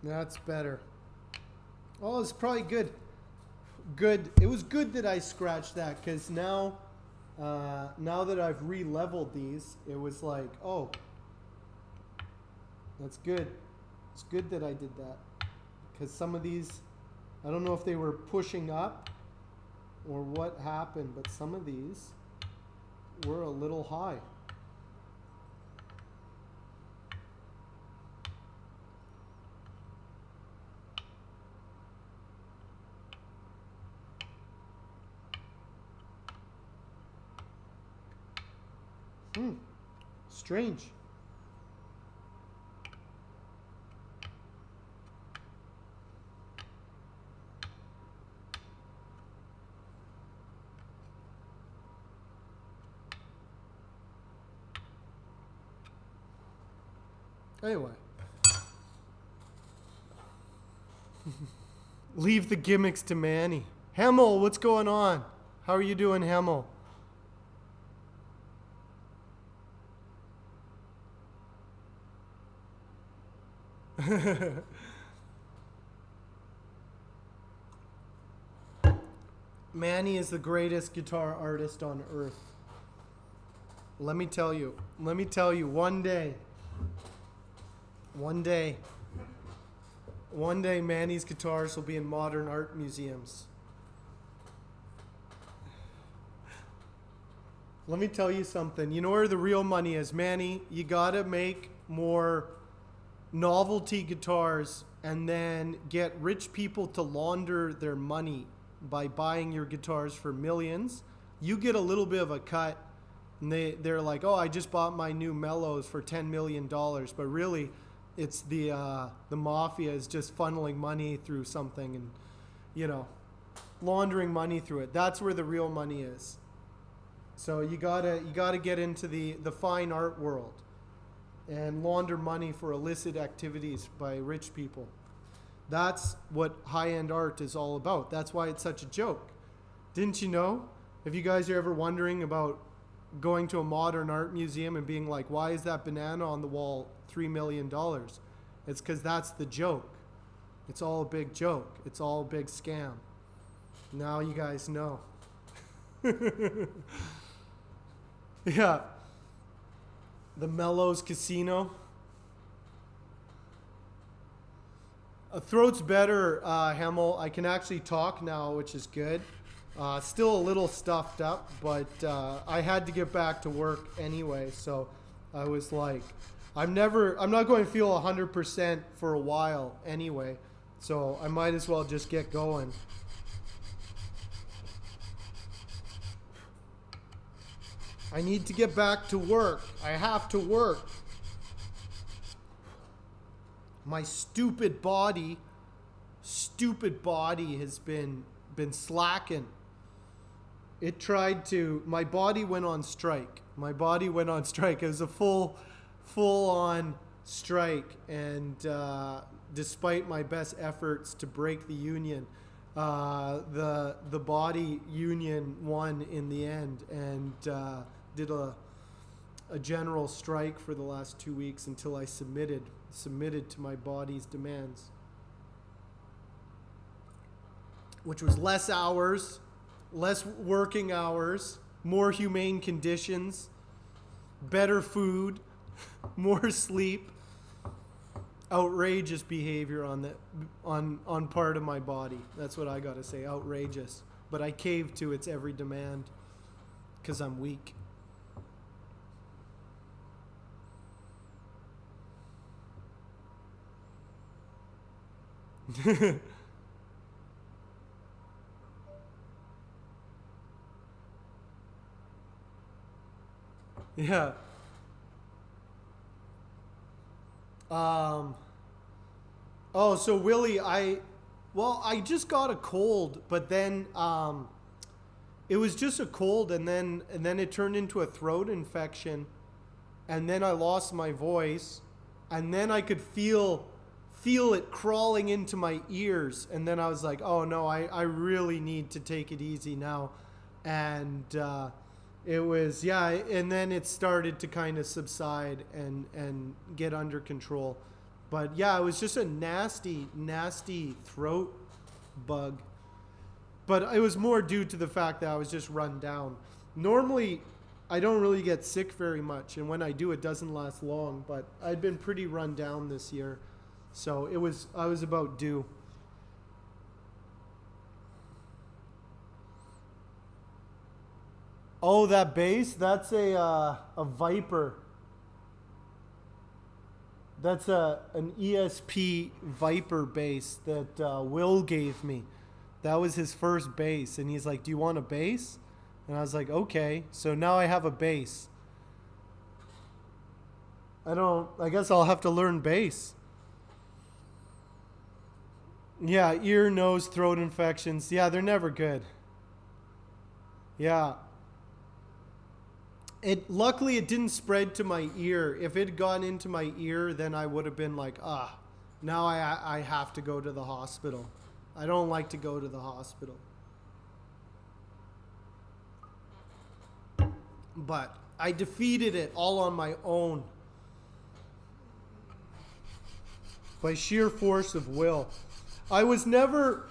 That's better. Oh, it's probably good. Good. It was good that I scratched that because now that I've re-leveled these, it was like, oh, that's good. It's good that I did that because some of these, I don't know if they were pushing up or what happened, but some of these were a little high. Strange. Anyway. Leave the gimmicks to Manny. Hemel, what's going on? How are you doing, Hemel? Manny is the greatest guitar artist on earth. Let me tell you, one day, Manny's guitars will be in modern art museums. Let me tell you something. You know where the real money is, Manny? You gotta make more novelty guitars and then get rich people to launder their money by buying your guitars for millions. You get a little bit of a cut, and they're like, oh, I just bought my new Mellows for $10 million. But really, it's the mafia is just funneling money through something and, laundering money through it. That's where the real money is. So you gotta get into the fine art world and launder money for illicit activities by rich people. That's what high-end art is all about. That's why it's such a joke. Didn't you know? If you guys are ever wondering about going to a modern art museum and being like, why is that banana on the wall $3 million? It's because that's the joke. It's all a big joke. It's all a big scam. Now you guys know. Yeah. The Mellows Casino. Throat's better, Hemel. I can actually talk now, which is good. Still a little stuffed up, but I had to get back to work anyway. So I was like, I'm not going to feel 100% for a while anyway. So I might as well just get going. I need to get back to work. I have to work. My stupid body has been slacking. My body went on strike. It was a full on strike, and despite my best efforts to break the union, the body union won in the end and did a general strike for the last 2 weeks until I submitted to my body's demands, which was less hours, less working hours, more humane conditions, better food, more sleep, outrageous behavior on part of my body. That's what I got to say, outrageous. But I caved to its every demand because I'm weak. Yeah. So Willie, I just got a cold, but then it was just a cold, and then it turned into a throat infection, and then I lost my voice, and then I could feel it crawling into my ears, and then I was like, oh no, I really need to take it easy now. And it was, and then it started to kind of subside and get under control. But yeah, it was just a nasty, nasty throat bug. But it was more due to the fact that I was just run down. Normally, I don't really get sick very much, and when I do, it doesn't last long. But I'd been pretty run down this year, so I was about due. Oh, that bass? That's a Viper. That's an ESP Viper bass that Will gave me. That was his first bass, and he's like, "Do you want a bass?" And I was like, "Okay." So now I have a bass. I guess I'll have to learn bass. Yeah, ear, nose, throat infections. Yeah, they're never good. Yeah. Luckily it didn't spread to my ear. If it had gone into my ear, then I would have been like, now I have to go to the hospital. I don't like to go to the hospital. But I defeated it all on my own. By sheer force of will. It was never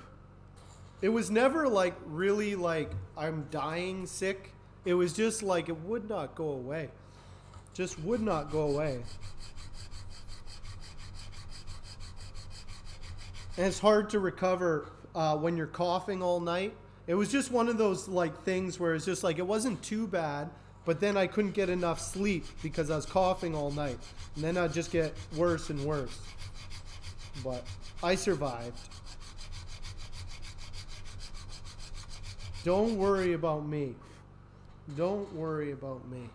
like really like I'm dying sick. It was just like it would not go away. Just would not go away. And it's hard to recover when you're coughing all night. It was just one of those like things where it's just like it wasn't too bad, but then I couldn't get enough sleep because I was coughing all night. And then I'd just get worse and worse. But I survived. Don't worry about me. Don't worry about me.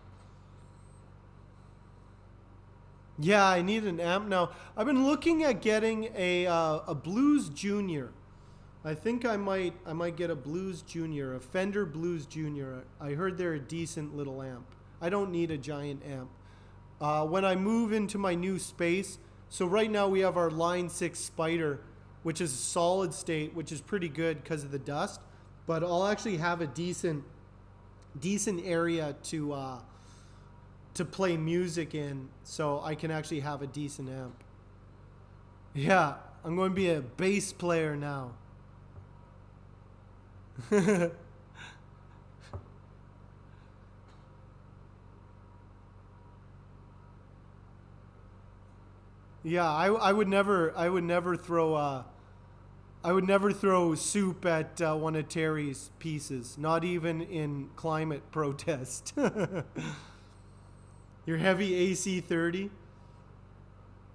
Yeah, I need an amp now. I've been looking at getting a Blues Junior. I think I might get a Blues Junior, a Fender Blues Junior. I heard they're a decent little amp. I don't need a giant amp. When I move into my new space, so right now we have our Line 6 Spider, which is solid state, which is pretty good because of the dust. But I'll actually have a decent area to play music in, so I can actually have a decent amp. Yeah, I'm going to be a bass player now. Yeah, I would never throw soup at one of Terry's pieces, not even in climate protest. Your heavy AC-30?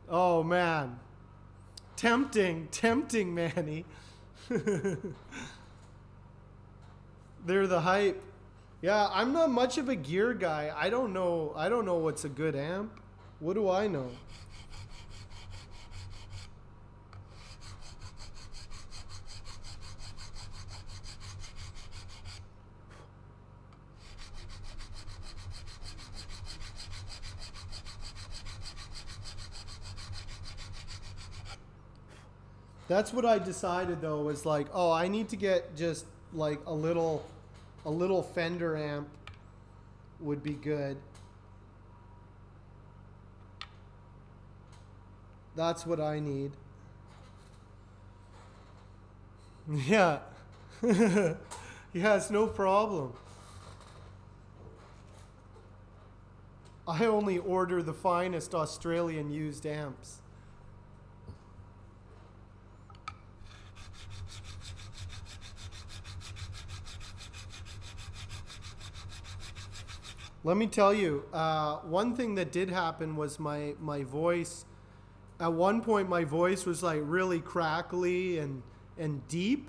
Oh man. Tempting, Manny. They're the hype. Yeah, I'm not much of a gear guy. I don't know what's a good amp. What do I know? That's what I decided though, was like, oh, I need to get just like a little Fender amp would be good. That's what I need. Yeah. Yeah, it's no problem. I only order the finest Australian used amps. Let me tell you, one thing that did happen was my voice. At one point, my voice was like really crackly and deep,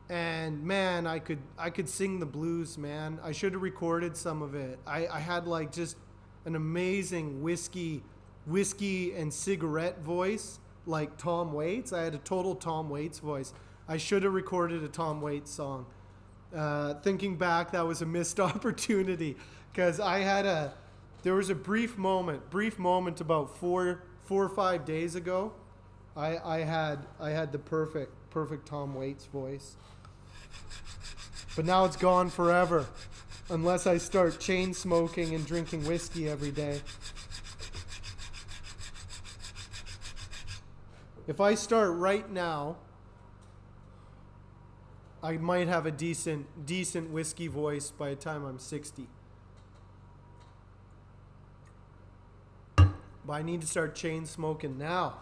and man, I could sing the blues, man. I should have recorded some of it. I had like just an amazing whiskey and cigarette voice, like Tom Waits. I had a total Tom Waits voice. I should have recorded a Tom Waits song. Thinking back, that was a missed opportunity. Because there was a brief moment about four or 5 days ago. I had the perfect Tom Waits voice. But now it's gone forever, unless I start chain smoking and drinking whiskey every day. If I start right now, I might have a decent whiskey voice by the time I'm 60. But I need to start chain smoking now.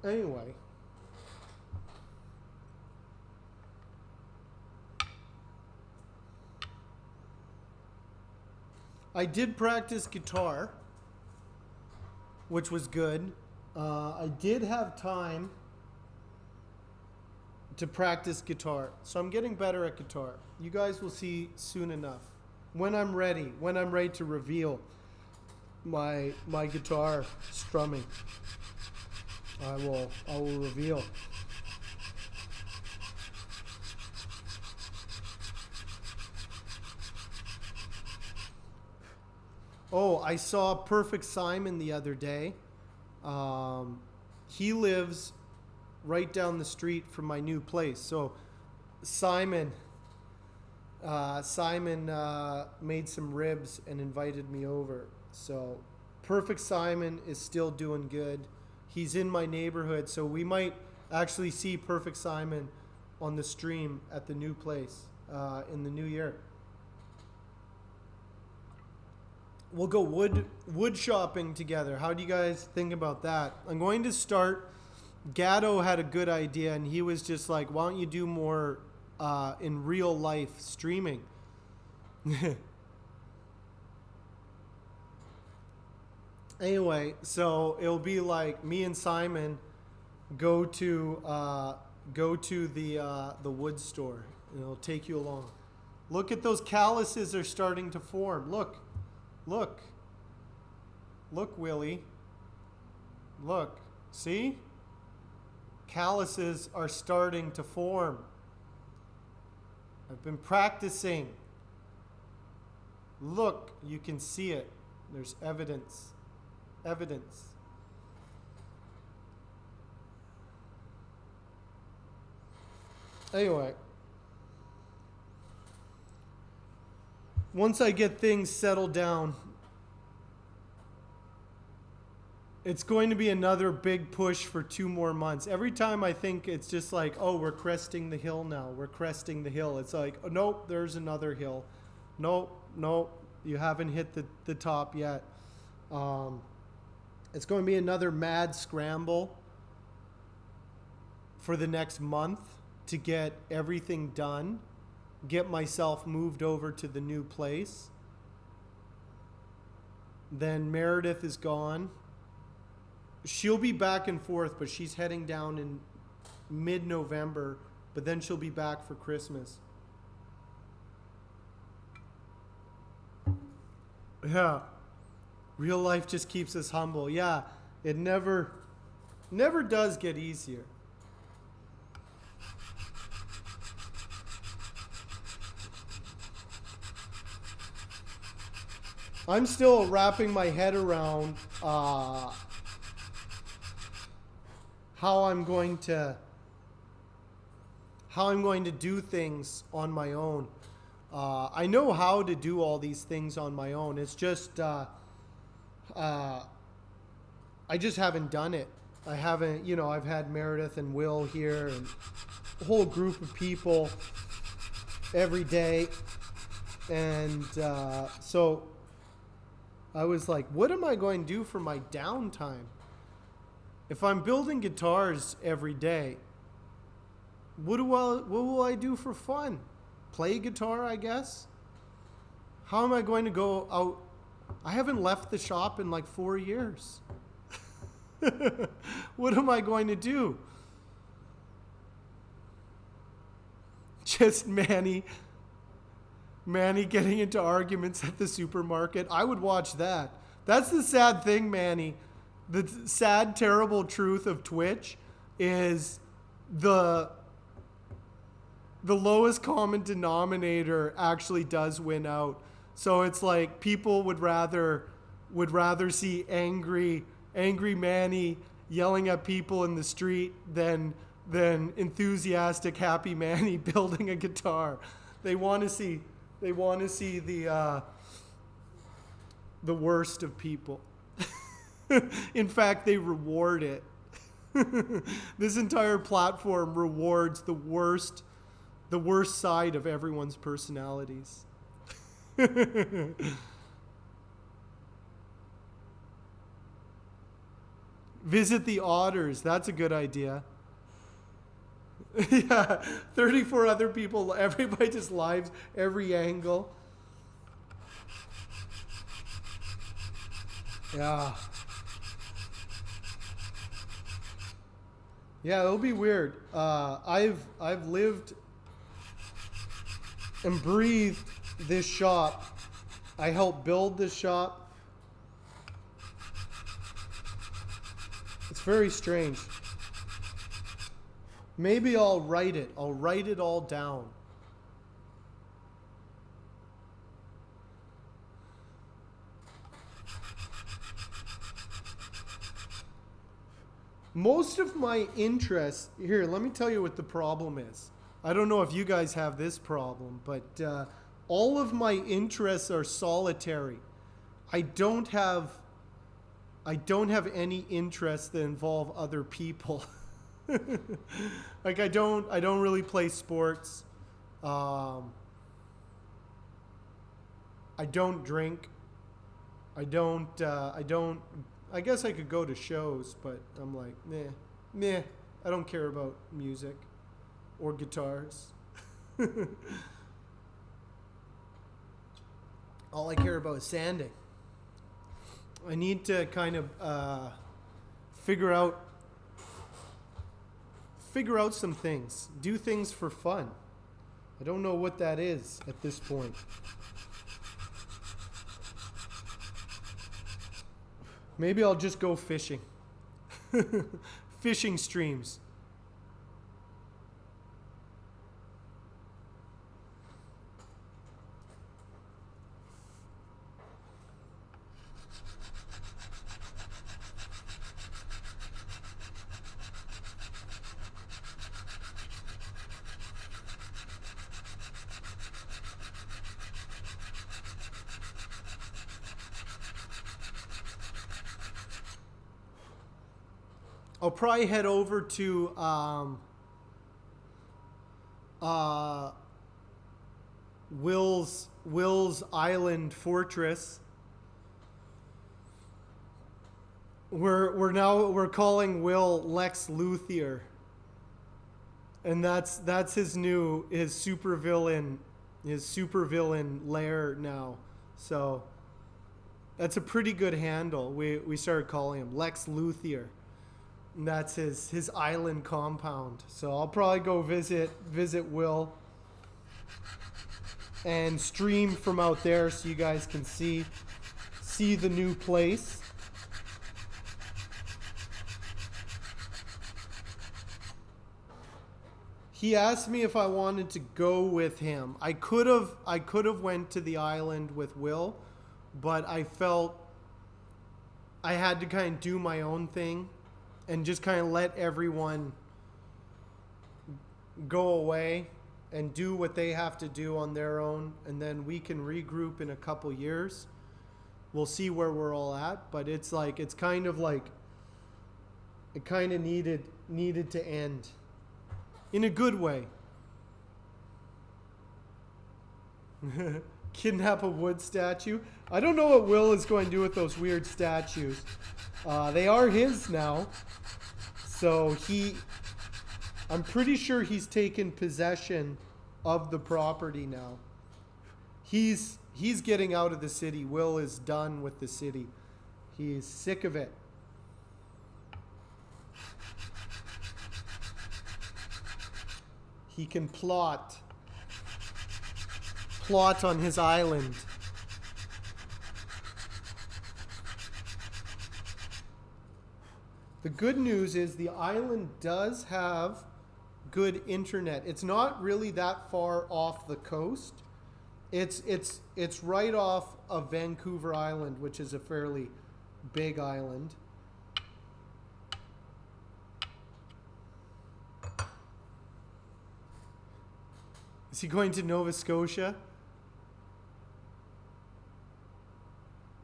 Anyway. I did practice guitar, which was good. I did have time to practice guitar, so I'm getting better at guitar. You guys will see soon enough. When I'm ready to reveal my guitar strumming, I will reveal. Oh, I saw Perfect Simon the other day. He lives right down the street from my new place. So Simon made some ribs and invited me over. So Perfect Simon is still doing good. He's in my neighborhood, so we might actually see Perfect Simon on the stream at the new place in the new year. We'll go wood shopping together. How do you guys think about that? I'm going to start. Gatto had a good idea, and he was just like, why don't you do more in real life streaming? Anyway, so it'll be like me and Simon go to the wood store, and it'll take you along. Look at those calluses are starting to form. Look, Willie. Look, see? Calluses are starting to form. I've been practicing. Look, you can see it. There's evidence. Anyway, once I get things settled down, it's going to be another big push for 2 more months. Every time I think it's just like, oh, we're cresting the hill now. We're cresting the hill. It's like, oh, nope, there's another hill. Nope, you haven't hit the top yet. It's going to be another mad scramble for the next month to get everything done, get myself moved over to the new place. Then Meredith is gone. She'll be back and forth, but she's heading down in mid-November, but then she'll be back for Christmas. Yeah. Real life just keeps us humble. Yeah, it never does get easier. I'm still wrapping my head around how I'm going to do things on my own. I know how to do all these things on my own. It's just I just haven't done it. I haven't, I've had Meredith and Will here and a whole group of people every day. And so I was like, what am I going to do for my downtime? If I'm building guitars every day, what will I do for fun? Play guitar, I guess? How am I going to go out? I haven't left the shop in like 4 years. What am I going to do? Just Manny getting into arguments at the supermarket. I would watch that. That's the sad thing, Manny. The sad, terrible truth of Twitch is the lowest common denominator actually does win out. So it's like people would rather see angry Manny yelling at people in the street than enthusiastic happy Manny building a guitar. They want to see the worst of people. In fact, they reward it. This entire platform rewards the worst side of everyone's personalities. Visit the otters. That's a good idea. Yeah, 34 other people. Everybody just lives every angle. Yeah. Yeah, it'll be weird. I've lived and breathed this shop. I helped build this shop. It's very strange. Maybe I'll write it. I'll write it all down. Most of my interests, here, let me tell you what the problem is. I don't know if you guys have this problem, but all of my interests are solitary. I don't have any interests that involve other people. Like I don't really play sports. I don't drink. I guess I could go to shows, but I'm like, meh. I don't care about music or guitars. All I care about is sanding. I need to kind of figure out some things. Do things for fun. I don't know what that is at this point. Maybe I'll just go fishing. Fishing streams. I'll probably head over to Will's Island Fortress. We're calling Will Lex Luthor, and that's his supervillain lair now. So that's a pretty good handle. We started calling him Lex Luthor. And that's his island compound. So I'll probably go visit Will and stream from out there so you guys can see the new place. He asked me if I wanted to go with him. I could have went to the island with Will, but I felt I had to kind of do my own thing. And just kind of let everyone go away and do what they have to do on their own. And then we can regroup in a couple years. We'll see where we're all at. But it's kind of needed to end. In a good way. Kidnap a wood statue. I don't know what Will is going to do with those weird statues. They are his now. So I'm pretty sure he's taken possession of the property now. He's getting out of the city. Will is done with the city. He's sick of it. He can plot on his island. The good news is the island does have good internet. It's not really that far off the coast. It's right off of Vancouver Island, which is a fairly big island. Is he going to Nova Scotia?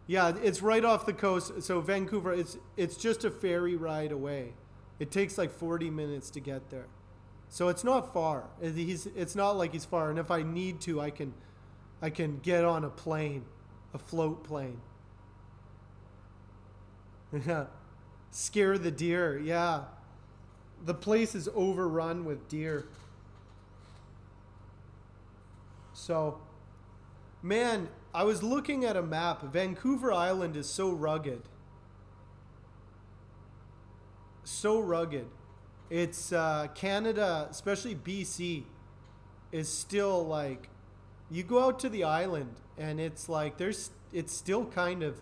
Yeah, it's right off the coast. So Vancouver, it's just a ferry ride away. It takes like 40 minutes to get there. So it's not far. It's not like he's far. And if I need to, I can get on a plane, a float plane. Yeah. Scare the deer. Yeah. The place is overrun with deer. So, man, I was looking at a map. Vancouver Island is so rugged. So rugged. It's Canada, especially BC, is still like, you go out to the island and it's like it's still kind of,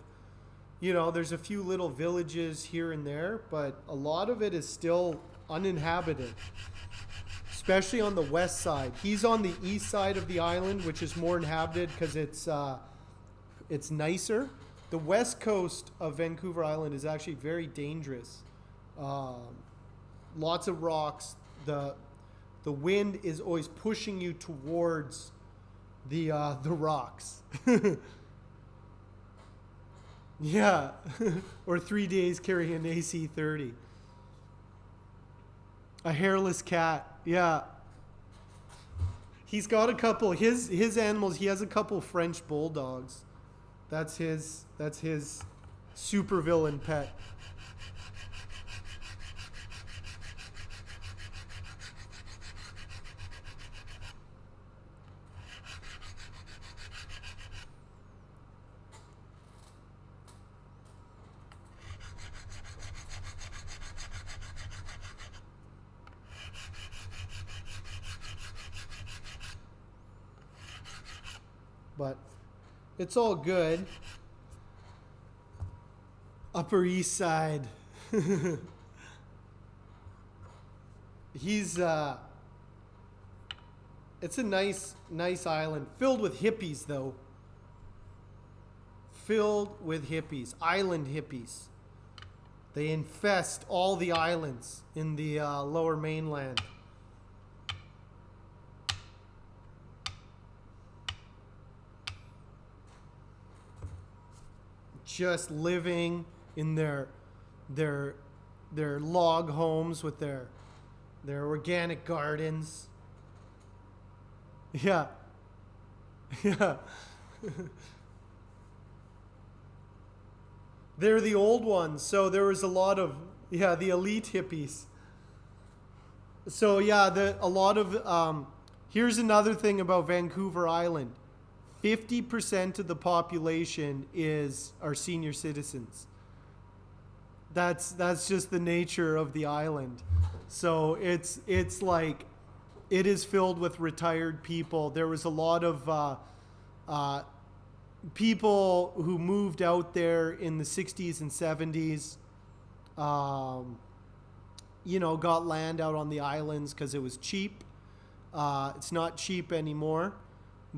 there's a few little villages here and there, but a lot of it is still uninhabited. Especially on the west side. He's on the east side of the island, which is more inhabited because it's nicer. The west coast of Vancouver Island is actually very dangerous. Lots of rocks. The wind is always pushing you towards the rocks. Yeah. Or 3 days carrying an AC-30. A hairless cat. Yeah. He's got a couple his animals, he has a couple French bulldogs. That's his supervillain pet. But it's all good. Upper East Side. He's it's a nice island filled with hippies though. Filled with hippies, island hippies. They infest all the islands in the lower mainland. Just living in their log homes with their organic gardens. Yeah. Yeah. They're the old ones. So there was a lot of the elite hippies. So a lot of here's another thing about Vancouver Island. 50% of the population are senior citizens. That's just the nature of the island. So it's like it is filled with retired people. There was a lot of people who moved out there in the 60s and 70s. Got land out on the islands because it was cheap. It's not cheap anymore.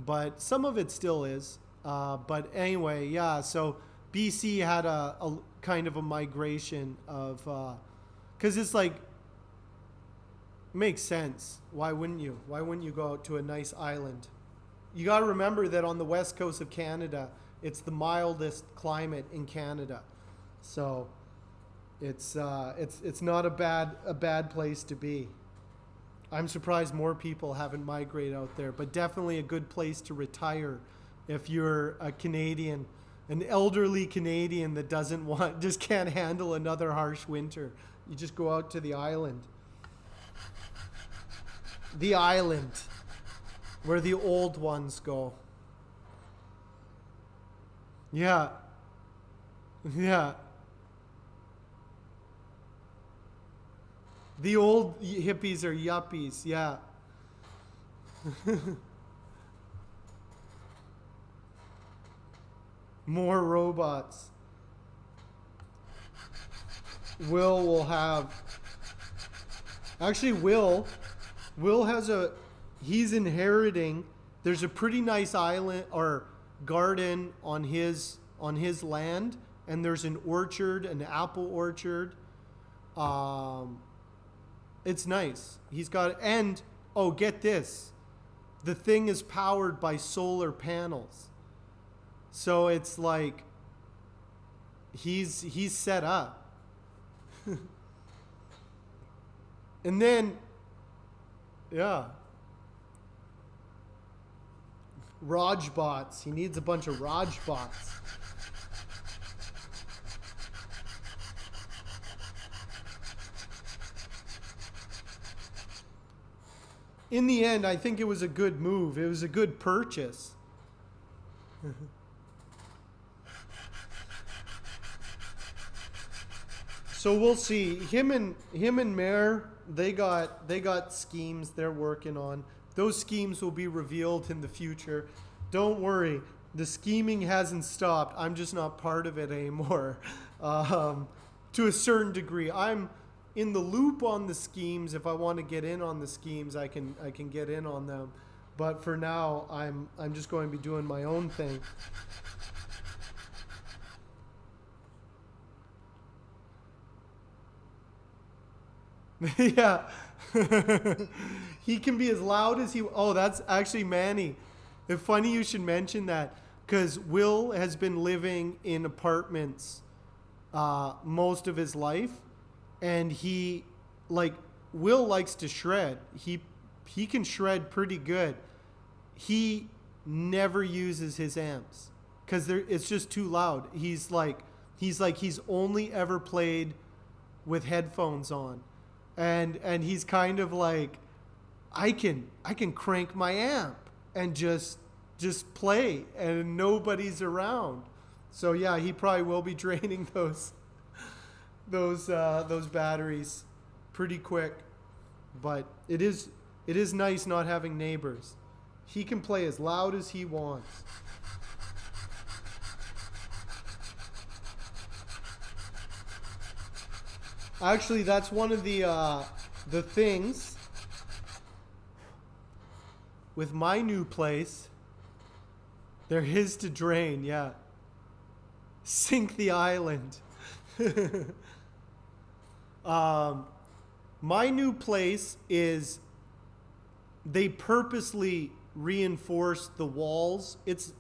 But some of it still is. But anyway, so BC had a kind of a migration of, because it's like, makes sense. Why wouldn't you? Why wouldn't you go out to a nice island? You got to remember that on the west coast of Canada, it's the mildest climate in Canada. So it's not a bad place to be. I'm surprised more people haven't migrated out there, but definitely a good place to retire if you're a Canadian, an elderly Canadian that just can't handle another harsh winter. You just go out to the island. The island, where the old ones go. Yeah. Yeah. The old hippies are yuppies, yeah. More robots. Will have... Actually, Will Will has a, he's inheriting. There's a pretty nice island or garden on his land, and there's an orchard, an apple orchard. Um, it's nice. He's got, and oh, get this, the thing is powered by solar panels, so it's like he's set up. And then, yeah. Rajbots. He needs a bunch of Rajbots. In the end, I think it was a good move. It was a good purchase. So we'll see. Him and Mayor, they got schemes they're working on. Those schemes will be revealed in the future. Don't worry, the scheming hasn't stopped. I'm just not part of it anymore. To a certain degree, I'm in the loop on the schemes. If I want to get in on the schemes, I can get in on them. But for now, I'm just going to be doing my own thing. Yeah. He can be as loud as he. Oh, that's actually Manny. It's funny you should mention that, because Will has been living in apartments most of his life, and Will likes to shred. He can shred pretty good. He never uses his amps because it's just too loud. He's only ever played with headphones on, and he's kind of like, I can crank my amp and just play and nobody's around. So yeah, he probably will be draining those batteries pretty quick. But it is nice not having neighbors. He can play as loud as he wants. Actually, that's one of the things with my new place. They're his to drain, yeah. Sink the island. My new place is, they purposely reinforced the walls. It's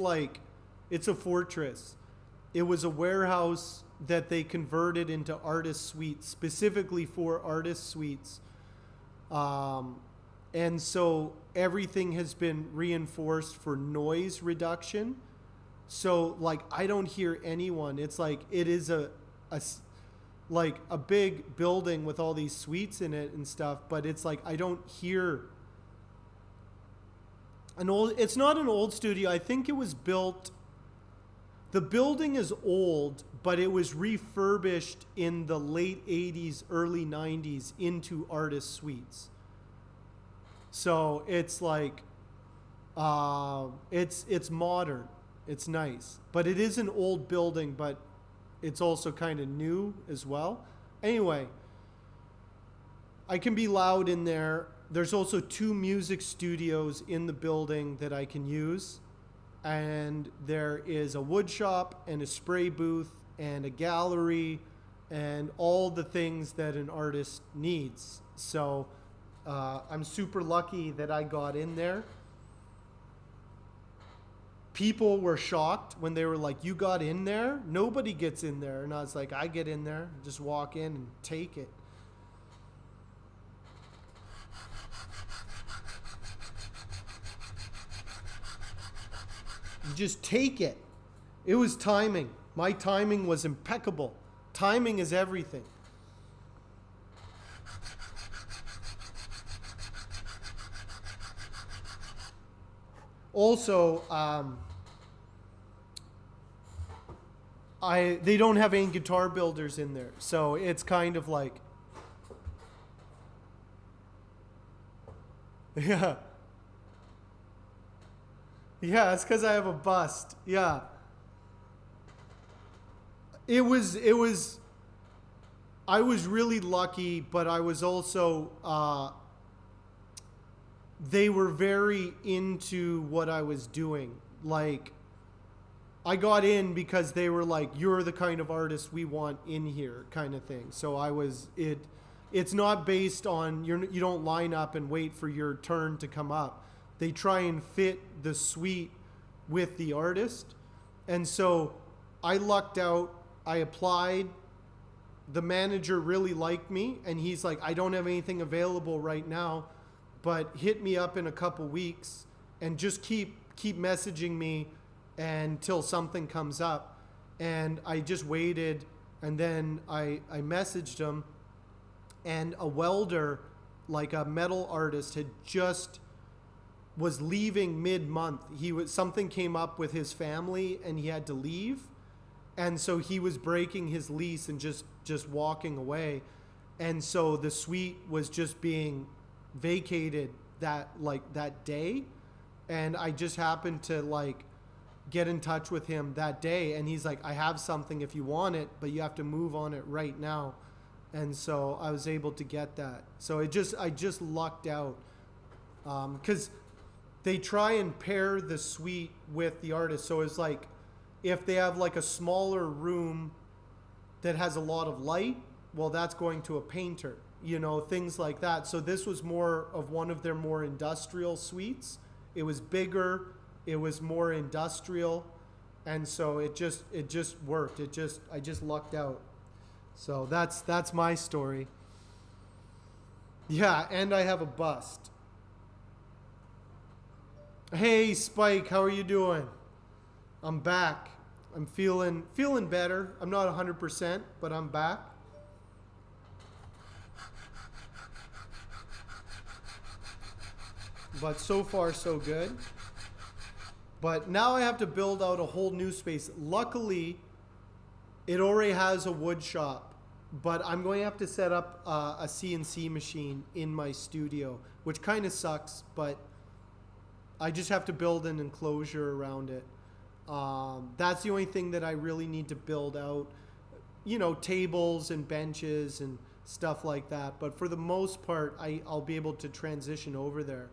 a fortress. It was a warehouse that they converted into artist suites, specifically for artist suites. And so everything has been reinforced for noise reduction. So I don't hear anyone. It's it is a big building with all these suites in it and stuff, but it's I don't hear it's not an old studio. I think it was built, the building is old, but it was refurbished in the late 80s, early 90s into artist suites. So it's it's modern. It's nice. But it is an old building, but it's also kind of new as well. Anyway, I can be loud in there. There's also 2 music studios in the building that I can use. And there is a wood shop and a spray booth and a gallery and all the things that an artist needs. So I'm super lucky that I got in there. People were shocked when they were like, "You got in there? Nobody gets in there." And I was like, "I get in there, just walk in and take it." You just take it. It was timing. My timing was impeccable. Timing is everything. Also, they don't have any guitar builders in there, so it's kind of yeah. Yeah, it's because I have a bust. Yeah. It was, I was really lucky, but I was also, they were very into what I was doing. Like, I got in because they were like, "You're the kind of artist we want in here," kind of thing. So I was it. It's not based on you don't line up and wait for your turn to come up. They try and fit the suite with the artist, and so I lucked out. I applied. The manager really liked me, and he's like, "I don't have anything available right now, but hit me up in a couple weeks and just keep messaging me until something comes up." And I just waited, and then I messaged him, and a welder, like a metal artist, had just was leaving mid-month. Something came up with his family and he had to leave, and so he was breaking his lease and just walking away. And so the suite was just being vacated that day, and I just happened to get in touch with him that day, and he's like, "I have something if you want it, but you have to move on it right now." And so I was able to get that. So I just lucked out, because they try and pair the suite with the artist. So it's like, if they have like a smaller room that has a lot of light, well, that's going to a painter, things like that. So this was more of one of their more industrial suites. It was bigger, it was more industrial, and so it just worked. I just lucked out. So that's my story. Yeah, and I have a bust. Hey Spike, how are you doing? I'm back. I'm feeling better. I'm not 100%, but I'm back. But so far so good. But now I have to build out a whole new space. Luckily, it already has a wood shop, but I'm going to have to set up a CNC machine in my studio, which kind of sucks, but I just have to build an enclosure around it. That's the only thing that I really need to build out, tables and benches and stuff like that. But for the most part, I'll be able to transition over there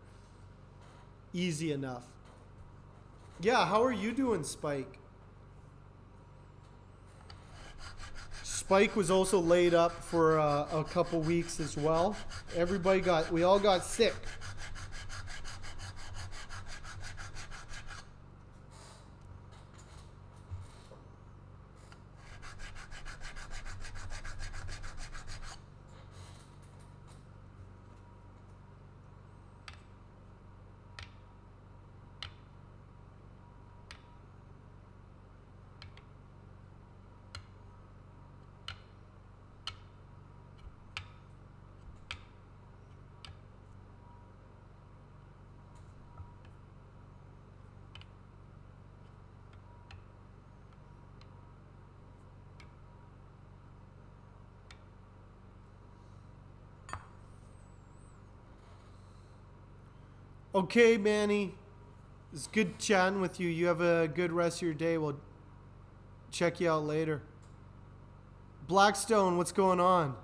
easy enough. Yeah, how are you doing, Spike? Spike was also laid up for a couple weeks as well. We all got sick. Okay, Manny. It's good chatting with you. You have a good rest of your day. We'll check you out later. Blackstone, what's going on?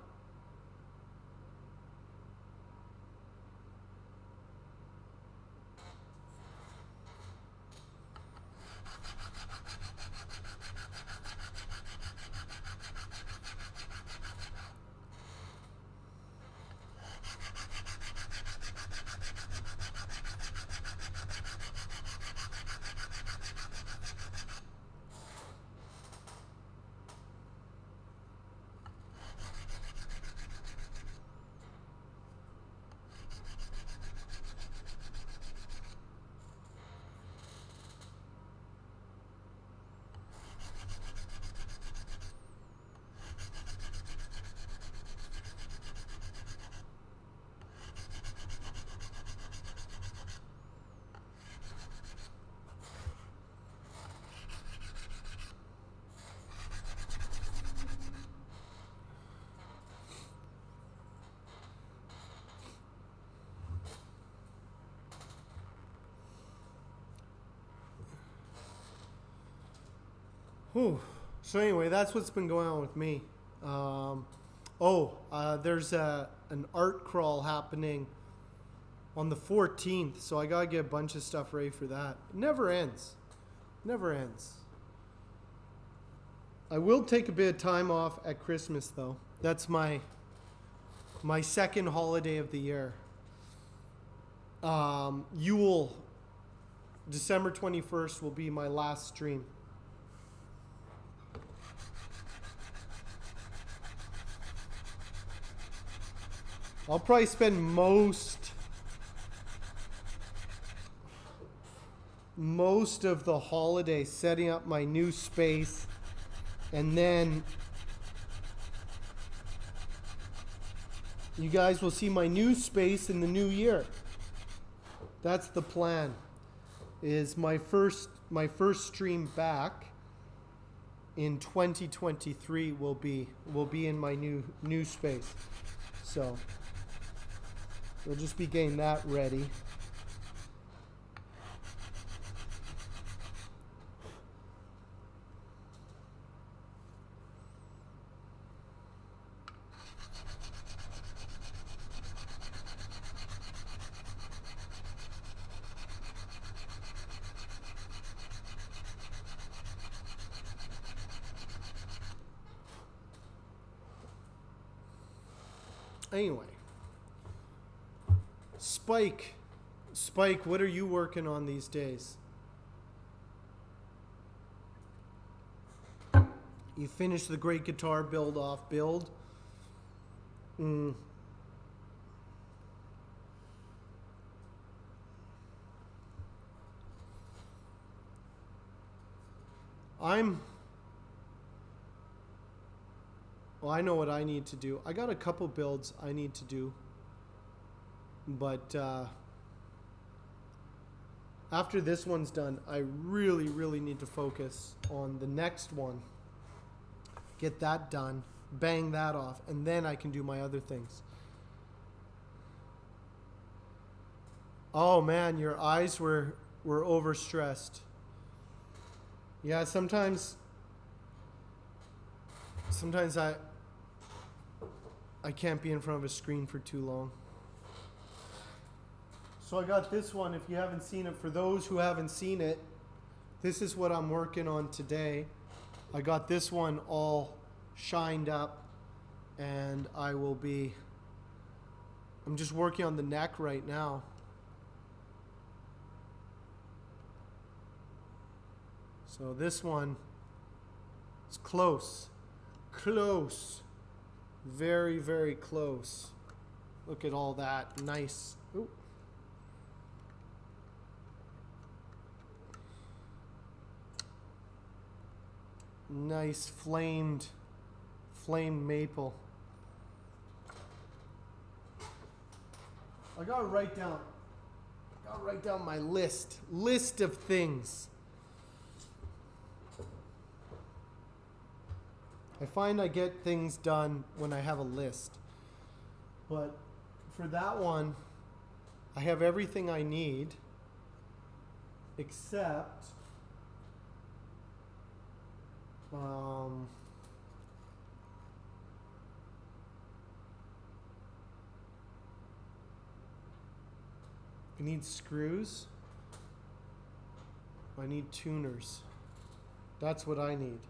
Whew. So anyway, that's what's been going on with me. There's an art crawl happening on the 14th, so I gotta get a bunch of stuff ready for that. It never ends. Never ends. I will take a bit of time off at Christmas, though. That's my second holiday of the year. Yule, December 21st will be my last stream. I'll probably spend most of the holiday setting up my new space, and then you guys will see my new space in the new year. That's the plan. Is my first stream back in 2023 will be in my new space. So we'll just be getting that ready. Anyway, Spike, what are you working on these days? You finished the Great Guitar build. Well, I know what I need to do. I got a couple builds I need to do. But after this one's done, I really need to focus on the next one. Get that done. Bang that off. And then I can do my other things. Oh, man, your eyes were overstressed. Yeah, sometimes I can't be in front of a screen for too long. So I got this one, if you haven't seen it. For those who haven't seen it, this is what I'm working on today. I got this one all shined up, and I'm just working on the neck right now. So this one is close. Very close. Look at all that nice. Ooh. Nice flamed maple. I gotta write down my list of things. I find I get things done when I have a list. But for that one, I have everything I need except I need screws. I need tuners. That's what I need.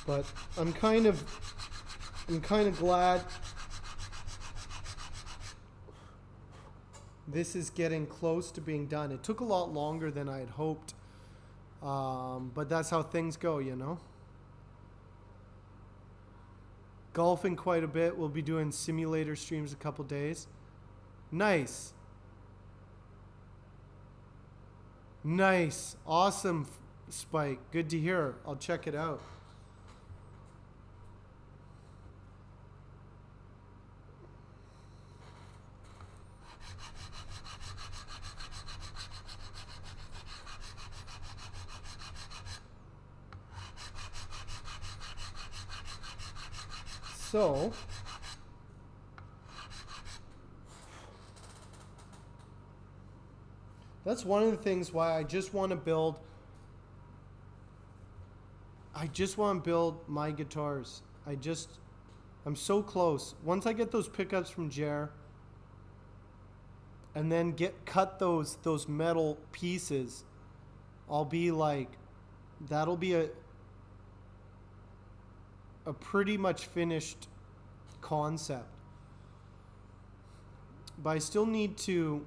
But I'm kind of glad this is getting close to being done. It took a lot longer than I had hoped, but that's how things go, you know. Golfing quite a bit. We'll be doing simulator streams a couple days. Nice. Awesome, Spike. Good to hear. I'll check it out. So that's one of the things why I just want to build my guitars. I'm so close. Once I get those pickups from Jer and then cut those metal pieces, I'll be like, that'll be a pretty much finished concept. But I still need to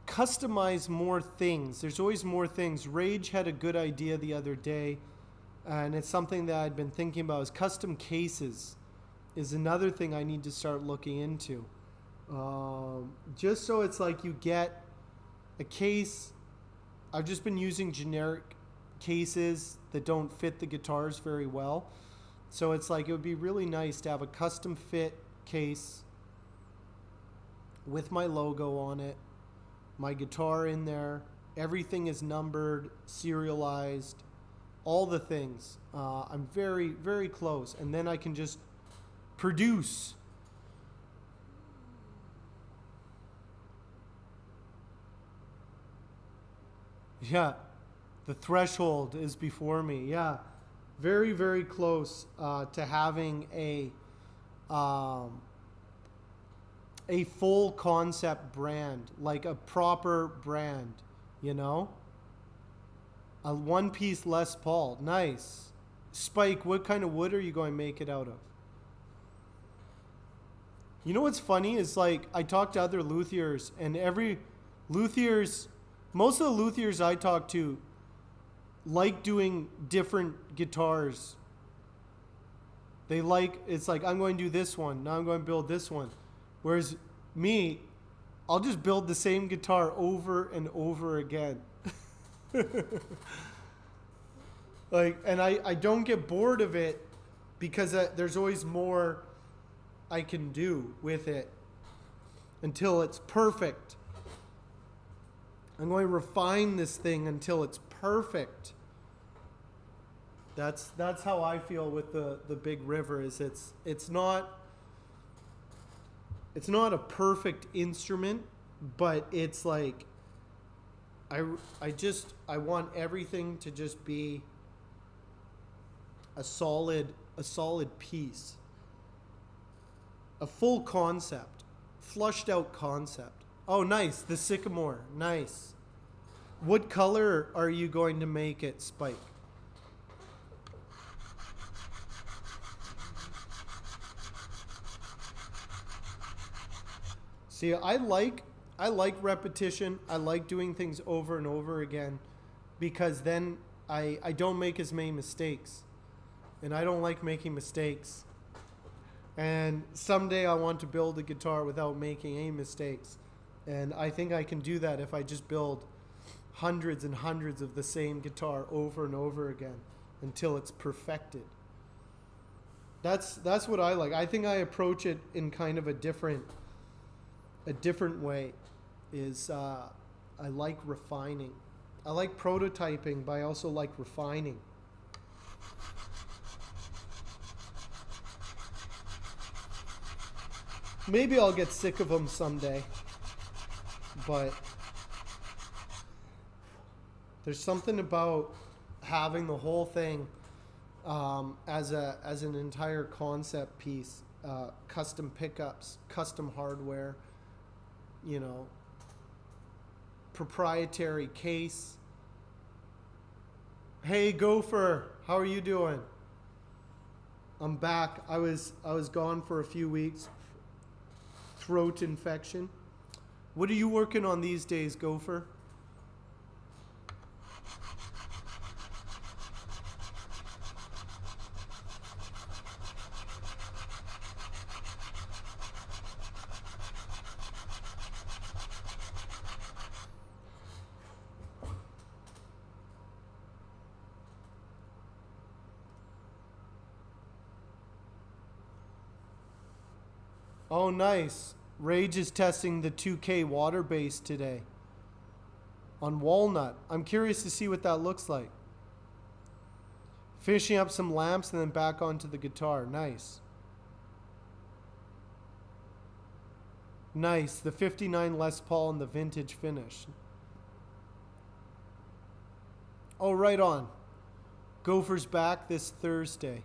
customize more things. There's always more things. Rage had a good idea the other day, and it's something that I'd been thinking about, is custom cases is another thing I need to start looking into. Just so it's like you get a case. I've just been using generic cases that don't fit the guitars very well. So it's like it would be really nice to have a custom fit case with my logo on it, my guitar in there, everything is numbered, serialized, all the things. I'm very, very close. And then I can just produce. Yeah, the threshold is before me. Yeah, very, very close to having a full concept brand, like a proper brand, you know? A one-piece Les Paul. Nice. Spike, what kind of wood are you going to make it out of? You know what's funny is, like, I talk to other luthiers, and most of the luthiers I talk to like doing different guitars. It's like, I'm going to do this one, now I'm going to build this one. Whereas me, I'll just build the same guitar over and over again. And I don't get bored of it because there's always more I can do with it until it's perfect. I'm going to refine this thing until it's perfect. That's how I feel with the Big River. Is it's not a perfect instrument, but it's like I want everything to just be a solid piece. A full concept, flushed out concept. Oh, nice, the sycamore, nice. What color are you going to make it, Spike? See, I like repetition. I like doing things over and over again because then I don't make as many mistakes. And I don't like making mistakes. And someday I want to build a guitar without making any mistakes. And I think I can do that if I just build hundreds and hundreds of the same guitar over and over again until it's perfected. That's what I like. I think I approach it in kind of a different way. I like refining. I like prototyping, but I also like refining. Maybe I'll get sick of them someday, but there's something about having the whole thing as an entire concept piece, custom pickups, custom hardware, you know, proprietary case. Hey Gopher, how are you doing? I'm back. I was gone for a few weeks. Throat infection. What are you working on these days, Gopher? Oh, nice. Rage is testing the 2K water base today on Walnut. I'm curious to see what that looks like. Finishing up some lamps and then back onto the guitar. Nice. Nice. The 59 Les Paul and the vintage finish. Oh, right on. Gophers back this Thursday.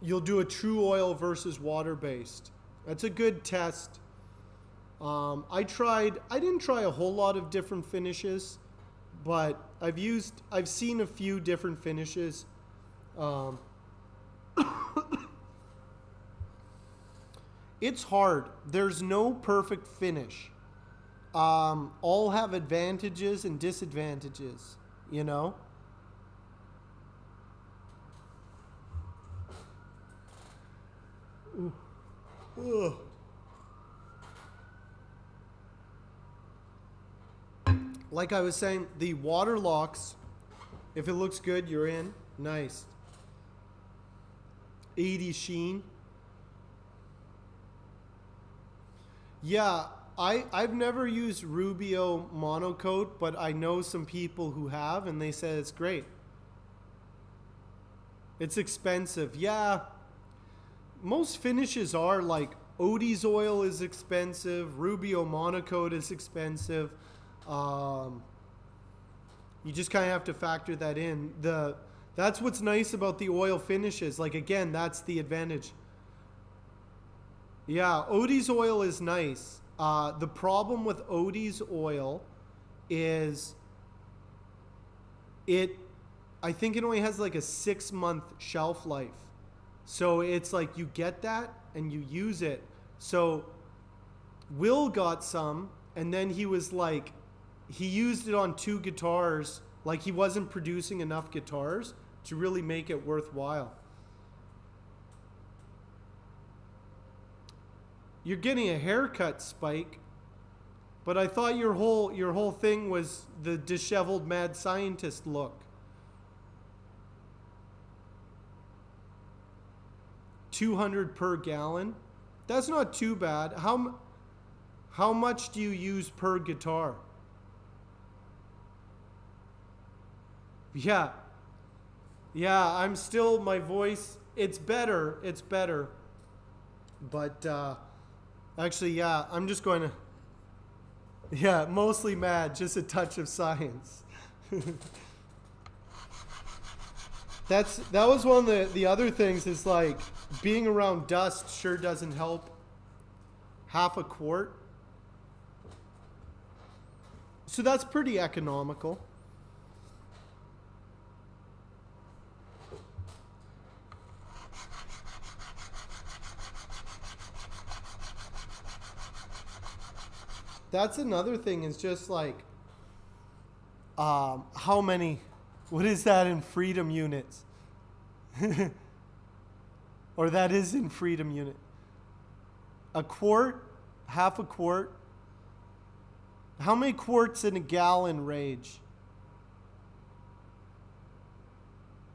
You'll do a true oil versus water-based. That's a good test. I didn't try a whole lot of different finishes, but I've seen a few different finishes. It's hard. There's no perfect finish. All have advantages and disadvantages, you know? Ugh. Like I was saying, the water locks, if it looks good, you're in. Nice. 80 sheen. Yeah, I've never used Rubio monocoat, but I know some people who have, and they said it's great. It's expensive. Yeah, most finishes are, like Odie's oil is expensive, Rubio monocoat is expensive. You just kind of have to factor that in. That's what's nice about the oil finishes. Like, again, that's the advantage. Yeah, Odie's oil is nice. The problem with Odie's oil is I think it only has like a 6-month shelf life. So it's like you get that and you use it. So Will got some, and then he was like, he used it on 2 guitars. Like, he wasn't producing enough guitars to really make it worthwhile. You're getting a haircut, Spike. But I thought your whole thing was the disheveled mad scientist look. 200 per gallon. That's not too bad. How much do you use per guitar? Yeah. Yeah, I'm still, my voice, it's better. But actually, yeah, I'm just going to, yeah, mostly mad, just a touch of science. That was one of the other things, is like being around dust sure doesn't help. Half a quart. So that's pretty economical. That's another thing, is just like, how many, what is that in freedom units? Or that is in freedom unit. A quart, half a quart. How many quarts in a gallon, Rage?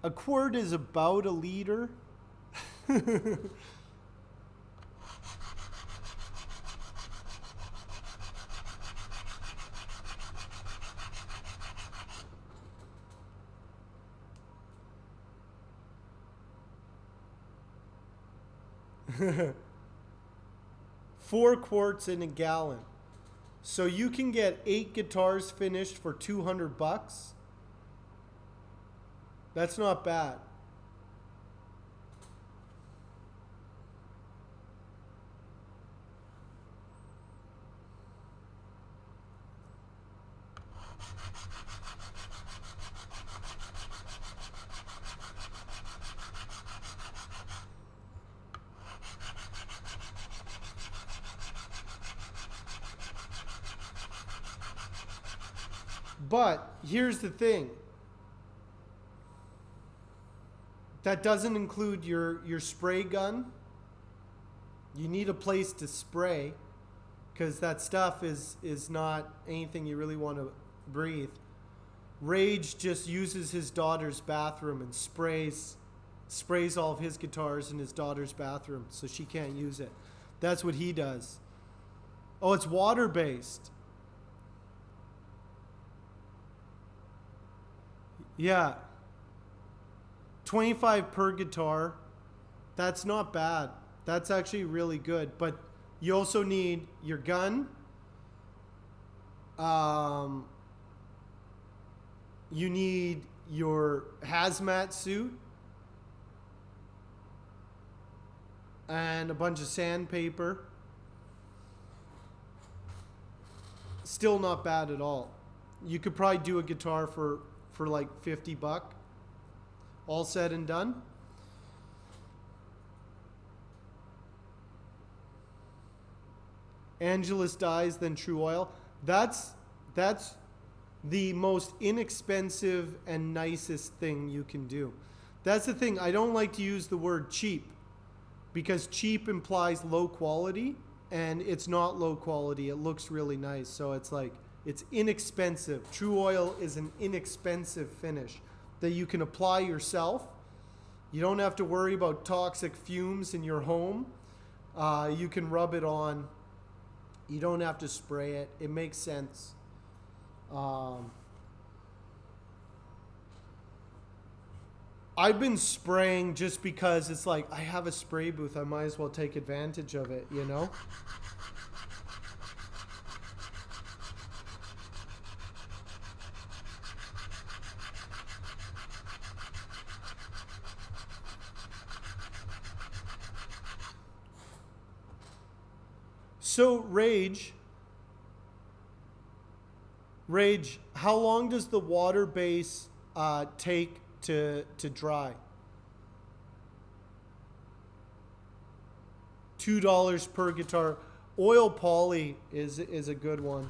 A quart is about a liter. Four quarts in a gallon. So you can get 8 guitars finished for $200. That's not bad. But here's the thing. That doesn't include your spray gun. You need a place to spray, because that stuff is not anything you really want to breathe. Rage just uses his daughter's bathroom and sprays sprays all of his guitars in his daughter's bathroom so she can't use it. That's what he does. Oh, it's water based. Yeah. 25 per guitar. That's not bad. That's actually really good. But you also need your gun. You need your hazmat suit. And a bunch of sandpaper. Still not bad at all. You could probably do a guitar for like $50, all said and done. Angelus dyes, then True Oil. That's the most inexpensive and nicest thing you can do. That's the thing. I don't like to use the word cheap, because cheap implies low quality, and it's not low quality. It looks really nice. So it's like, it's inexpensive. True Oil is an inexpensive finish that you can apply yourself. You don't have to worry about toxic fumes in your home. You can rub it on. You don't have to spray it. It makes sense. I've been spraying just because it's like, I have a spray booth. I might as well take advantage of it, you know? So, Rage, how long does the water base take to dry? $2 per guitar. Oil poly is a good one.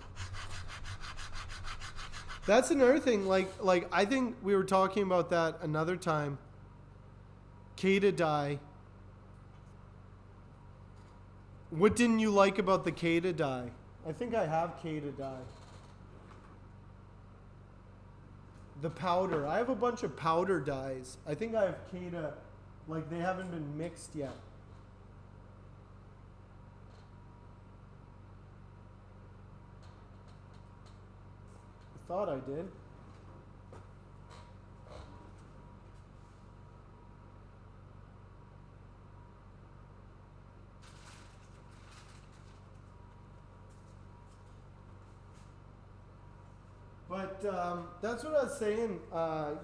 That's another thing. Like I think we were talking about that another time. Kata dye. What didn't you like about the Kata dye? I think I have Kata dye. The powder. I have a bunch of powder dyes. I think I have Kata, like they haven't been mixed yet. I thought I did. But that's what I was saying,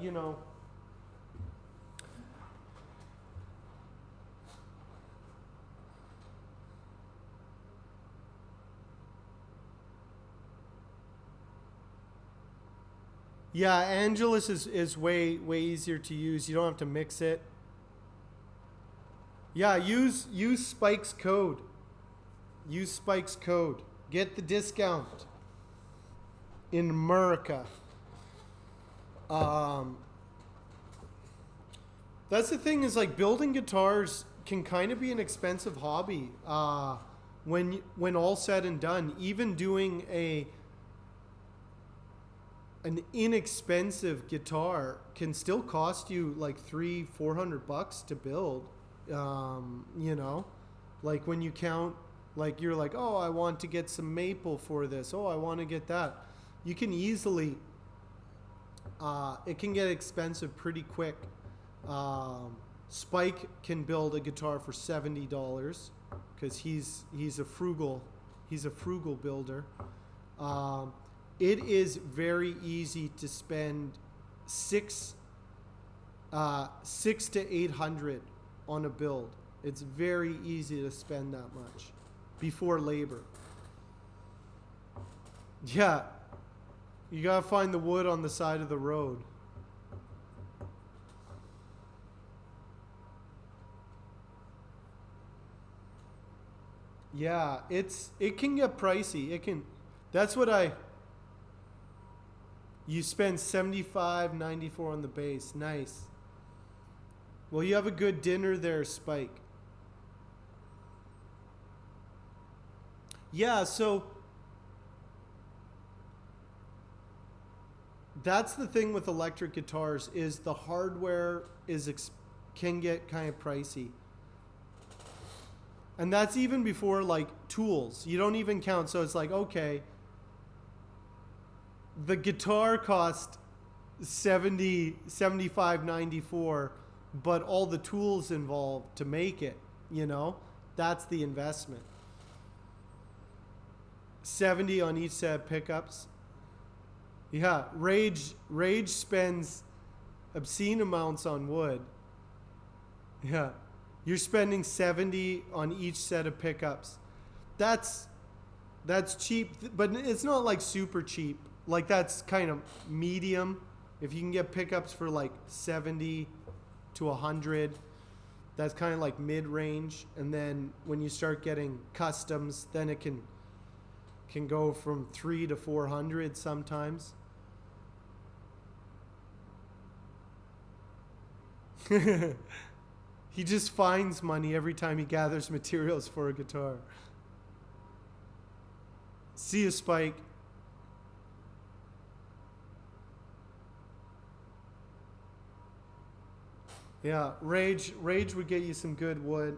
you know. Yeah, Angelus is way easier to use. You don't have to mix it. Yeah, use Spike's code. Use Spike's code. Get the discount. In America. That's the thing, is like building guitars can kind of be an expensive hobby. When all said and done, even doing an inexpensive guitar can still cost you like $300-400 to build. You know, like when you count, like you're like, oh, I want to get some maple for this. Oh, I want to get that. You can easily, it can get expensive pretty quick. Spike can build a guitar for $70 because he's a frugal builder. It is very easy to spend six to $800 on a build. It's very easy to spend that much before labor. Yeah. You gotta find the wood on the side of the road. Yeah, it can get pricey. It can. That's what you spend $75.94 on the bass. Nice. Well, you have a good dinner there, Spike. Yeah, so that's the thing with electric guitars, is the hardware is kind of pricey. And that's even before like tools. You don't even count. So it's like, okay, the guitar cost 70, 75, 94, but all the tools involved to make it, you know, that's the investment. 70 on each set of pickups. Yeah, Rage spends obscene amounts on wood. Yeah. You're spending 70 on each set of pickups. That's cheap, but it's not like super cheap. Like that's kind of medium. If you can get pickups for like 70 to 100, that's kind of like mid-range. And then when you start getting customs, then it can go from 3 to 400 sometimes. He just finds money every time he gathers materials for a guitar. See you, Spike. Yeah, Rage would get you some good wood.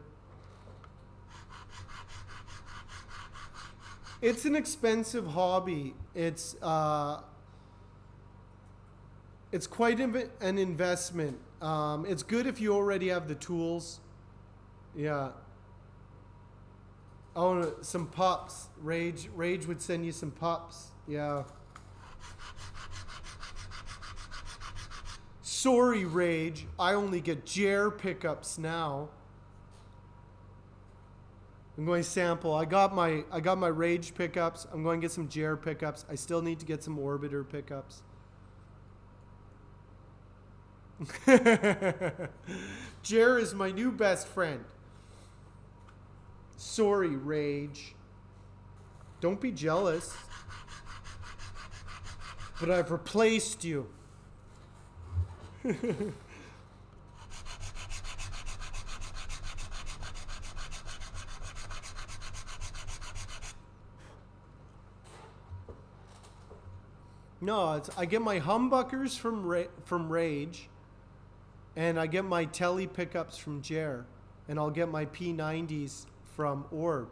It's an hobby. It's quite an investment. It's good if you already have the tools. Yeah. Oh, some pups. Rage would send you some pups. Yeah. Sorry, Rage. I only get Jer pickups now. I'm going to sample. I got my Rage pickups. I'm going to get some Jer pickups. I still need to get some Orbiter pickups. Jer is my new best friend. Sorry, Rage. Don't be jealous. But I've replaced you. No, I get my humbuckers from Rage, and I get my Telly pickups from Jer, and I'll get my P90s from Orb.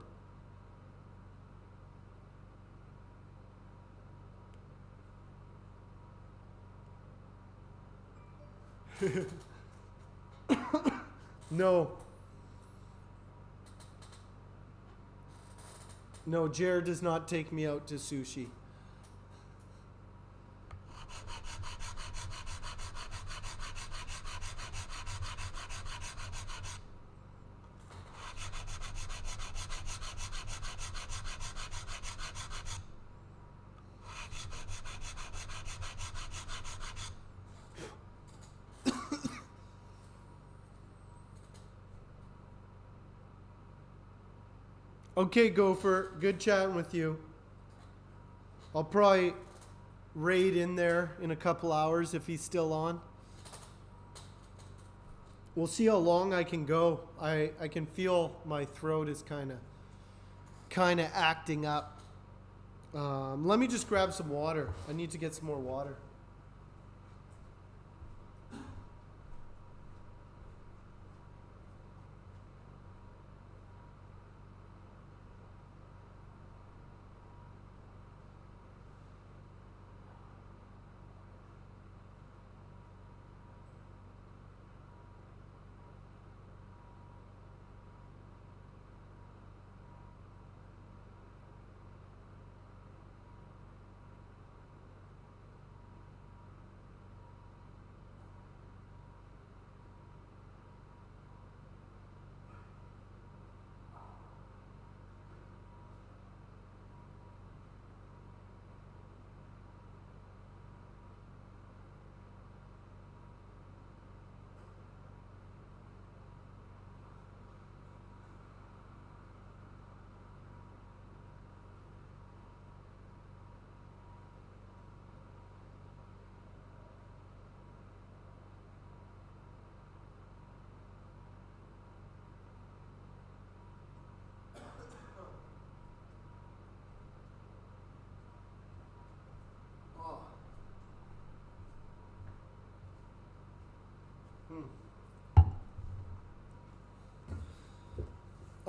No, Jer does not take me out to sushi. Okay, Gopher, good chatting with you. I'll probably raid in there in a couple hours if he's still on. We'll see how long I can go. I can feel my throat is kind of acting up. Let me just grab some water. I need to get some more water.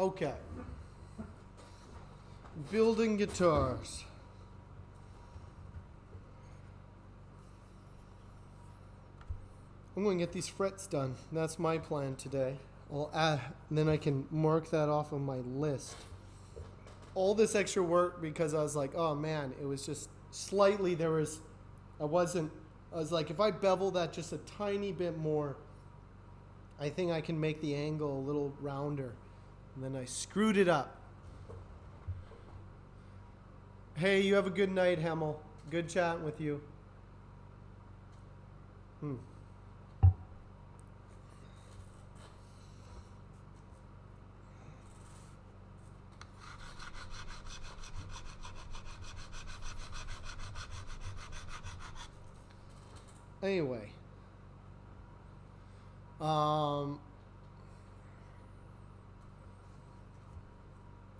Okay. Building guitars. I'm going to get these frets done. That's my plan today. Then I can mark that off on my list. All this extra work because I was like, oh man, it was just slightly, I was like, if I bevel that just a tiny bit more, I think I can make the angle a little rounder. And then I screwed it up. Hey, you have a good night, Hemmel. Good chatting with you. Anyway.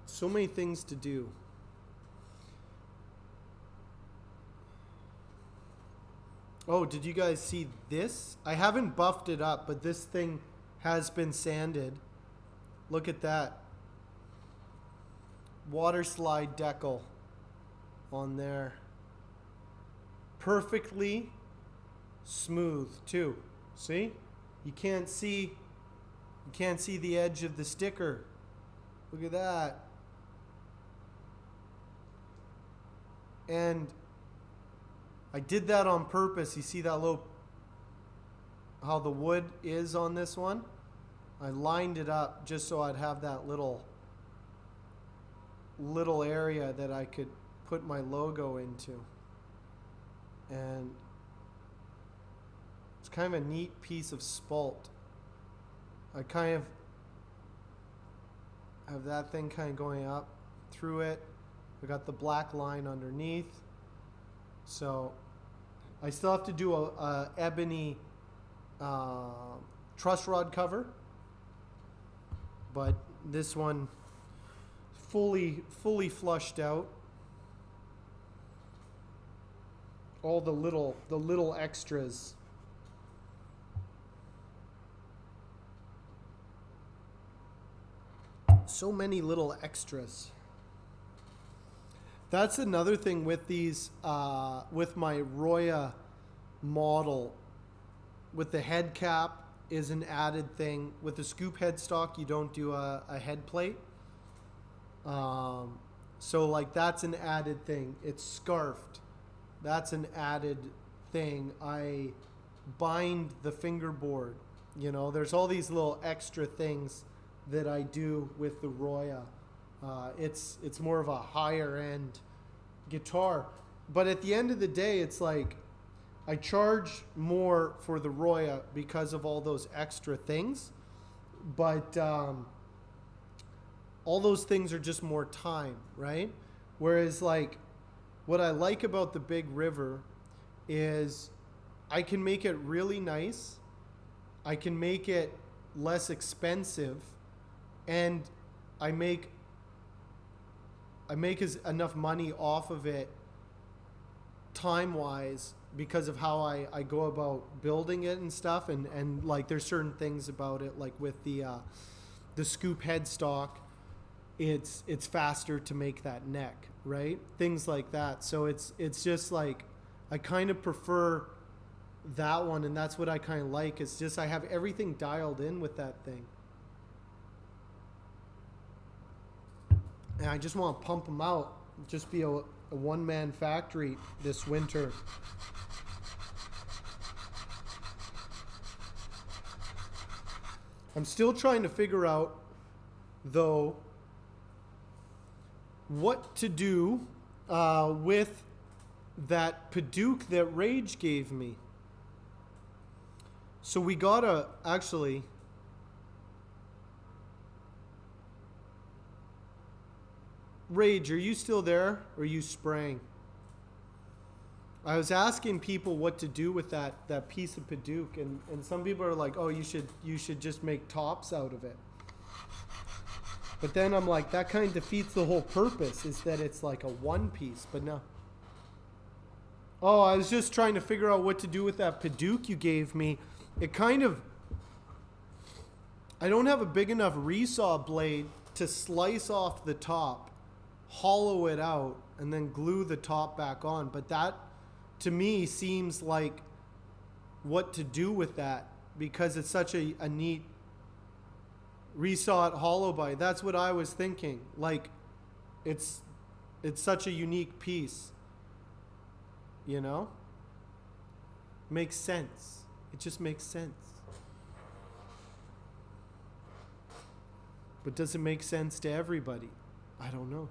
So many things to do. Oh, did you guys see this? I haven't buffed it up, but this thing has been sanded. Look at that. Water slide decal on there. Perfectly smooth too. See? You can't see the edge of the sticker. Look at that. And I did that on purpose. You see that how the wood is on this one? I lined it up just so I'd have that little area that I could put my logo into. And it's kind of a neat piece of spalt. I kind of have that thing kind of going up through it. I got the black line underneath. So I still have to do a ebony truss rod cover, but this one fully flushed out. All the little extras. So many little extras. That's another thing with these, with my Roya model. With the head cap is an added thing. With the scoop headstock, you don't do a head plate. So like that's an added thing. It's scarfed. That's an added thing. I bind the fingerboard. You know, there's all these little extra things that I do with the Roya. It's more of a higher end guitar, but at the end of the day, it's like I charge more for the Roya because of all those extra things, but all those things are just more time, right? Whereas like what I like about the Big River is I can make it really nice, I can make it less expensive, and I make enough money off of it time-wise because of how I go about building it and stuff. And like there's certain things about it, like with the scoop headstock, it's faster to make that neck, right? Things like that. So it's just like I kind of prefer that one, and that's what I kind of like. It's just I have everything dialed in with that thing. And I just want to pump them out. Just be a one-man factory this winter. I'm still trying to figure out, though, what to do with that Padauk that Rage gave me. So we gotta actually... Rage, are you still there, or are you spraying? I was asking people what to do with that piece of Padauk, and some people are like, oh, you should just make tops out of it. But then I'm like, that kind of defeats the whole purpose, is that it's like a one piece, but no. Oh, I was just trying to figure out what to do with that Padauk you gave me. It kind of... I don't have a big enough resaw blade to slice off the top, hollow it out, and then glue the top back on. But that, to me, seems like what to do with that, because it's such a neat resawed hollow bite. That's what I was thinking. Like, it's such a unique piece, you know? Makes sense. It just makes sense. But does it make sense to everybody? I don't know.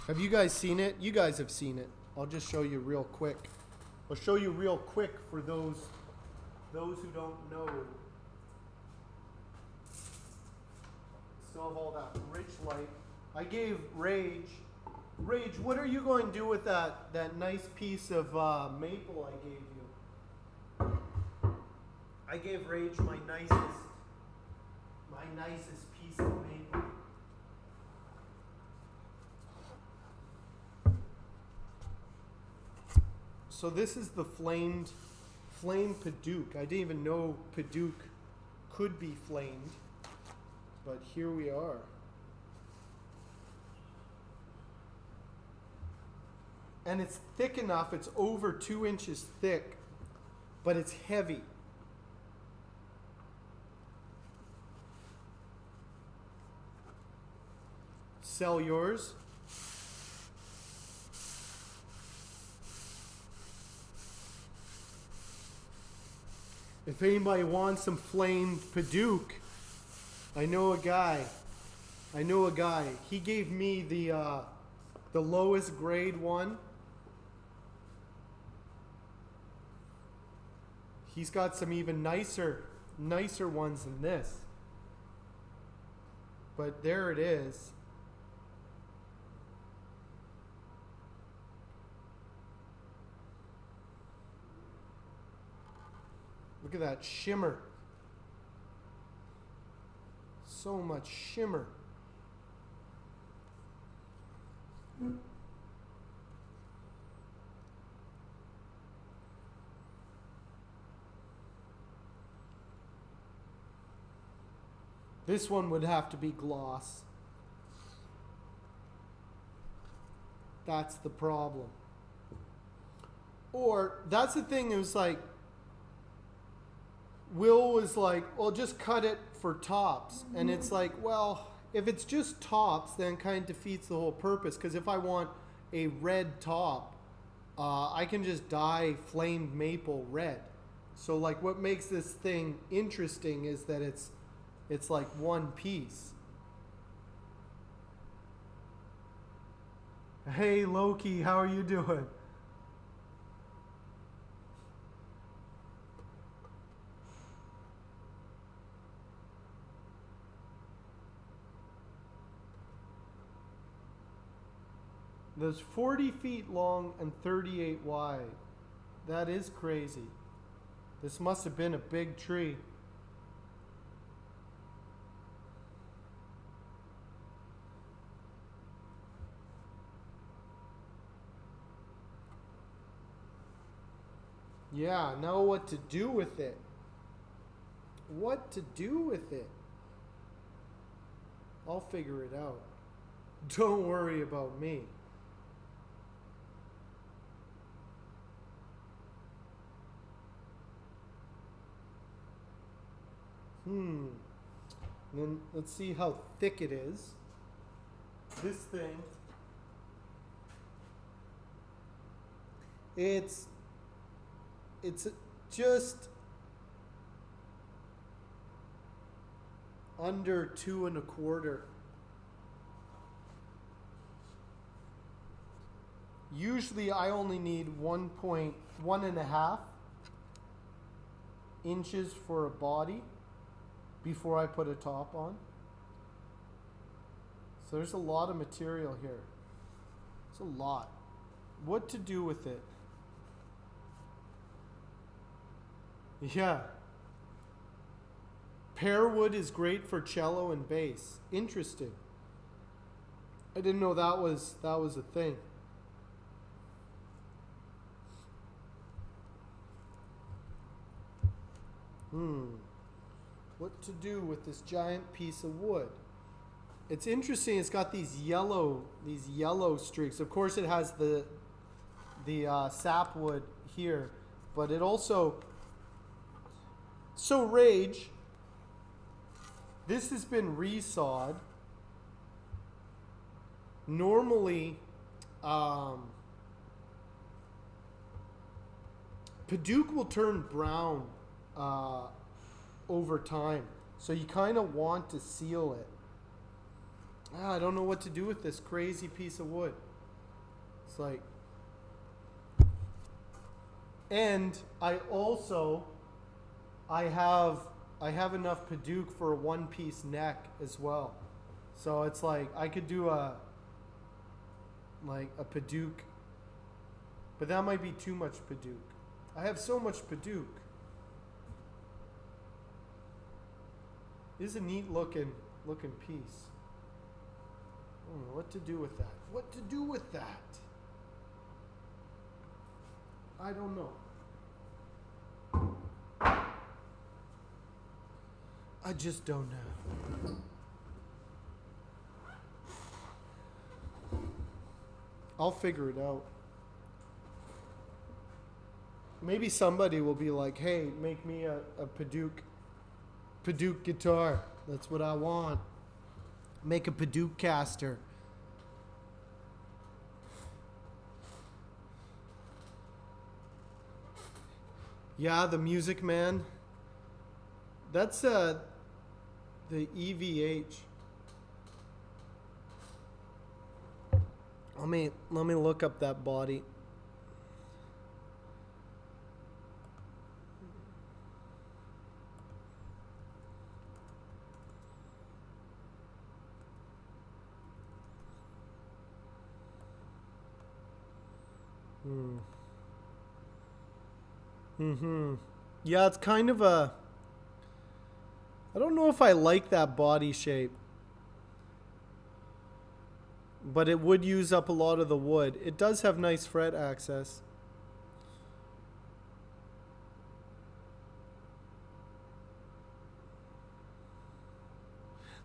Have you guys seen it? You guys have seen it. I'll just show you real quick. I'll show you real quick for those who don't know. Still have all that rich light. I gave Rage, what are you going to do with that nice piece of maple I gave you? I gave Rage my nicest piece of maple. So this is the flamed Padauk. I didn't even know Padauk could be flamed, but here we are. And it's thick enough, it's over 2 inches thick, but it's heavy. Sell yours. If anybody wants some flamed Padauk, I know a guy. He gave me the lowest grade one. He's got some even nicer ones than this. But there it is. Look at that shimmer. So much shimmer. This one would have to be gloss. That's the problem. Or, that's the thing, it was like, Will was like, well, just cut it for tops. And it's like, well, if it's just tops, then it kind of defeats the whole purpose. Because if I want a red top, I can just dye flamed maple red. So, like, what makes this thing interesting is that it's like one piece. Hey, Loki, how are you doing? There's 40 feet long and 38 wide. That is crazy. This must have been a big tree. Yeah, now what to do with it? What to do with it? I'll figure it out. Don't worry about me. Then let's see how thick it is. This thing, it's just under 2 1/4. Usually I only need 1.1 inches for a body before I put a top on. So there's a lot of material here. It's a lot. What to do with it? Yeah. Pear wood is great for cello and bass. Interesting. I didn't know that was a thing. What to do with this giant piece of wood? It's interesting. It's got these yellow streaks. Of course, it has the sapwood here, but it also. So Rage. This has been resawed. Normally, Padauk will turn brown over time, so you kind of want to seal it. I don't know what to do with this crazy piece of wood. It's like, and I have enough Padauk for a one-piece neck as well. So it's like I could do a Padauk, but that might be too much Padauk. I have so much Padauk. This is a neat looking piece. I don't know what to do with that. What to do with that? I don't know. I just don't know. I'll figure it out. Maybe somebody will be like, hey, make me a Padauk guitar. That's what I want. Make a Padauk caster. Yeah, the Music Man. That's the EVH. Let me look up that body. Yeah, it's kind of a. I don't know if I like that body shape. But it would use up a lot of the wood. It does have nice fret access.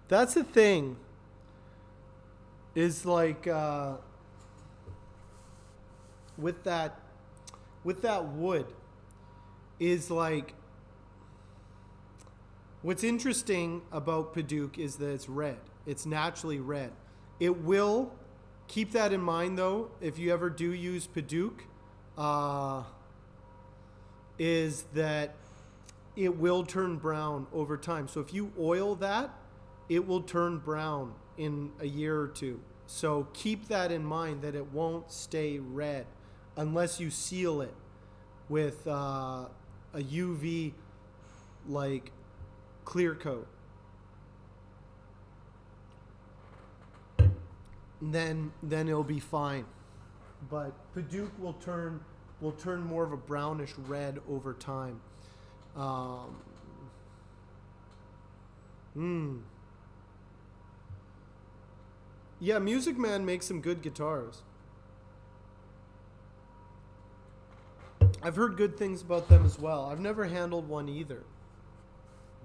That's the thing. Is like with that wood is like what's interesting about Padauk is that it's red. It's naturally red. It will, keep that in mind though, if you ever do use Padauk, is that it will turn brown over time. So if you oil that, it will turn brown in a year or two. So keep that in mind, that it won't stay red unless you seal it with a UV like clear coat. Then it'll be fine. But Padauk will turn more of a brownish red over time. Yeah, Music Man makes some good guitars. I've heard good things about them as well. I've never handled one either,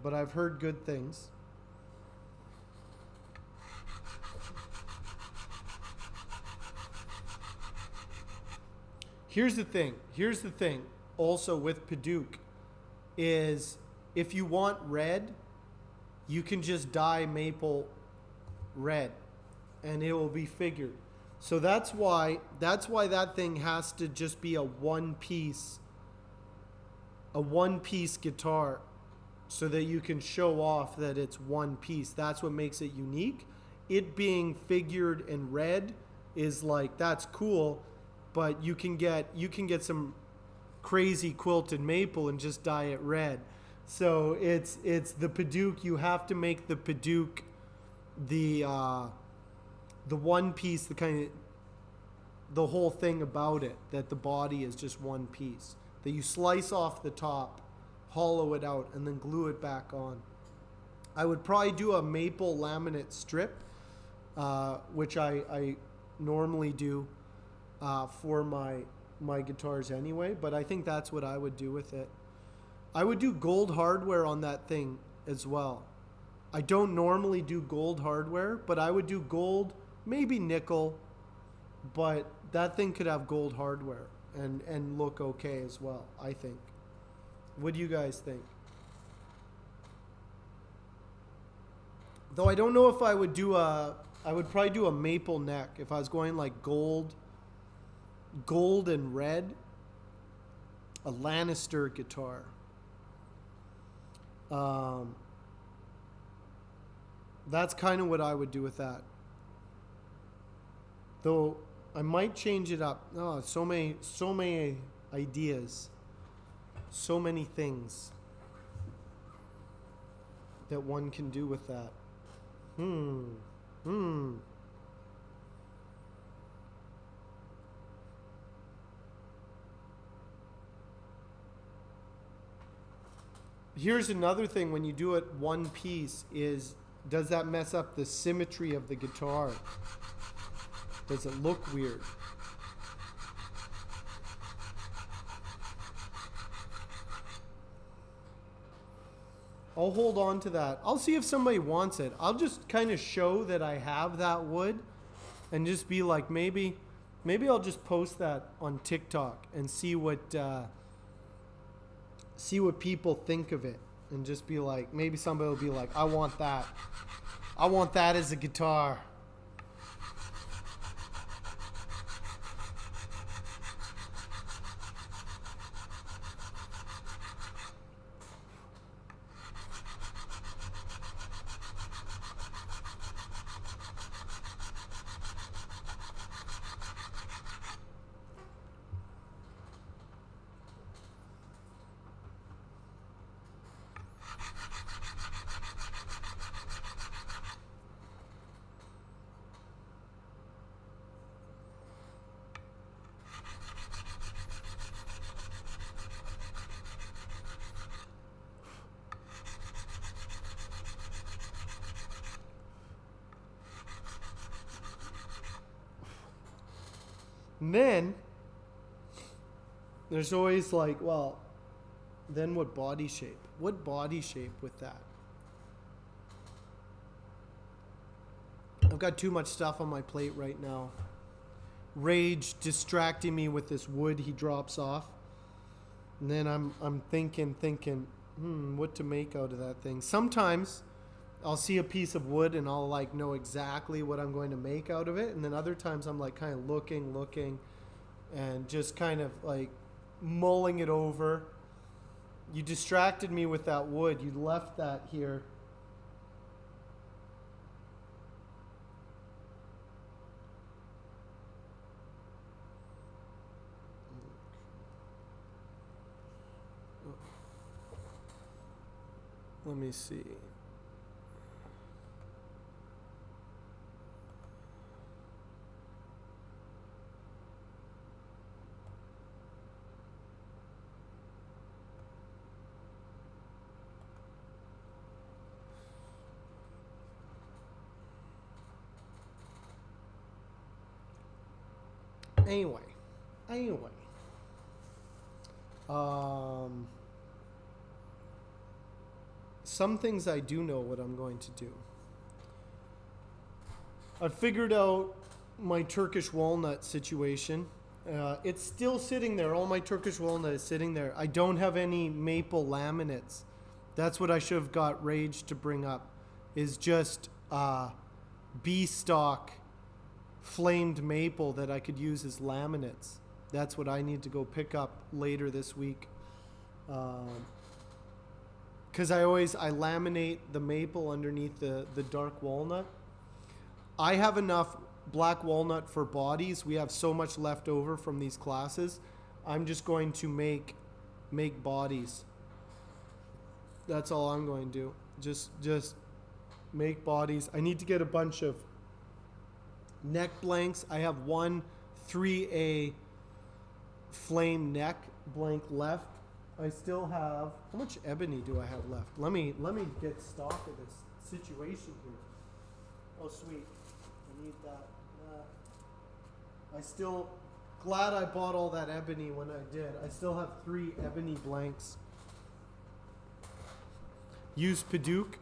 but I've heard good things. Here's the thing. Also with Padauk is if you want red, you can just dye maple red and it will be figured. So that's why that thing has to just be a one piece guitar so that you can show off that it's one piece. That's what makes it unique. It being figured in red is like, that's cool. But you can get some crazy quilted maple and just dye it red. So it's the Padauk. You have to make the Padauk the one piece, the whole thing about it, that the body is just one piece. That you slice off the top, hollow it out, and then glue it back on. I would probably do a maple laminate strip which I normally do for my guitars anyway. But I think that's what I would do with it. I would do gold hardware on that thing as well. I don't normally do gold hardware, but I would do gold, maybe nickel, but that thing could have gold hardware and look okay as well, I think. What do you guys think? Though I don't know if I would I would probably do a maple neck if I was going like gold and red, a Lannister guitar. That's kind of what I would do with that. Though I might change it up. Oh, so many ideas. So many things that one can do with that. Here's another thing when you do it one piece is, does that mess up the symmetry of the guitar? Does it look weird? I'll hold on to that. I'll see if somebody wants it. I'll just kind of show that I have that wood and just be like, maybe I'll just post that on TikTok and see what people think of it, and just be like, maybe somebody will be like, I want that. I want that as a guitar. And then there's always like, well, then what body shape? What body shape with that? I've got too much stuff on my plate right now. Rage distracting me with this wood he drops off. And then I'm thinking, what to make out of that thing. Sometimes I'll see a piece of wood and I'll like know exactly what I'm going to make out of it. And then other times I'm like kind of looking and just kind of like mulling it over. You distracted me with that wood. You left that here. Let me see. Anyway. Some things I do know what I'm going to do. I figured out my Turkish walnut situation. It's still sitting there. All my Turkish walnut is sitting there. I don't have any maple laminates. That's what I should have got Rage to bring up, is just B-stock flamed maple that I could use as laminates. That's what I need to go pick up later this week. Because I laminate the maple underneath the dark walnut. I have enough black walnut for bodies. We have so much left over from these classes. I'm just going to make bodies. That's all I'm going to do. Just make bodies. I need to get a bunch of neck blanks. I have one 3A flame neck blank left. I still have, how much ebony do I have left? Let me get stock of this situation here. Oh, sweet. I need that. I still glad I bought all that ebony when I did. I still have 3 ebony blanks. Use Padauk.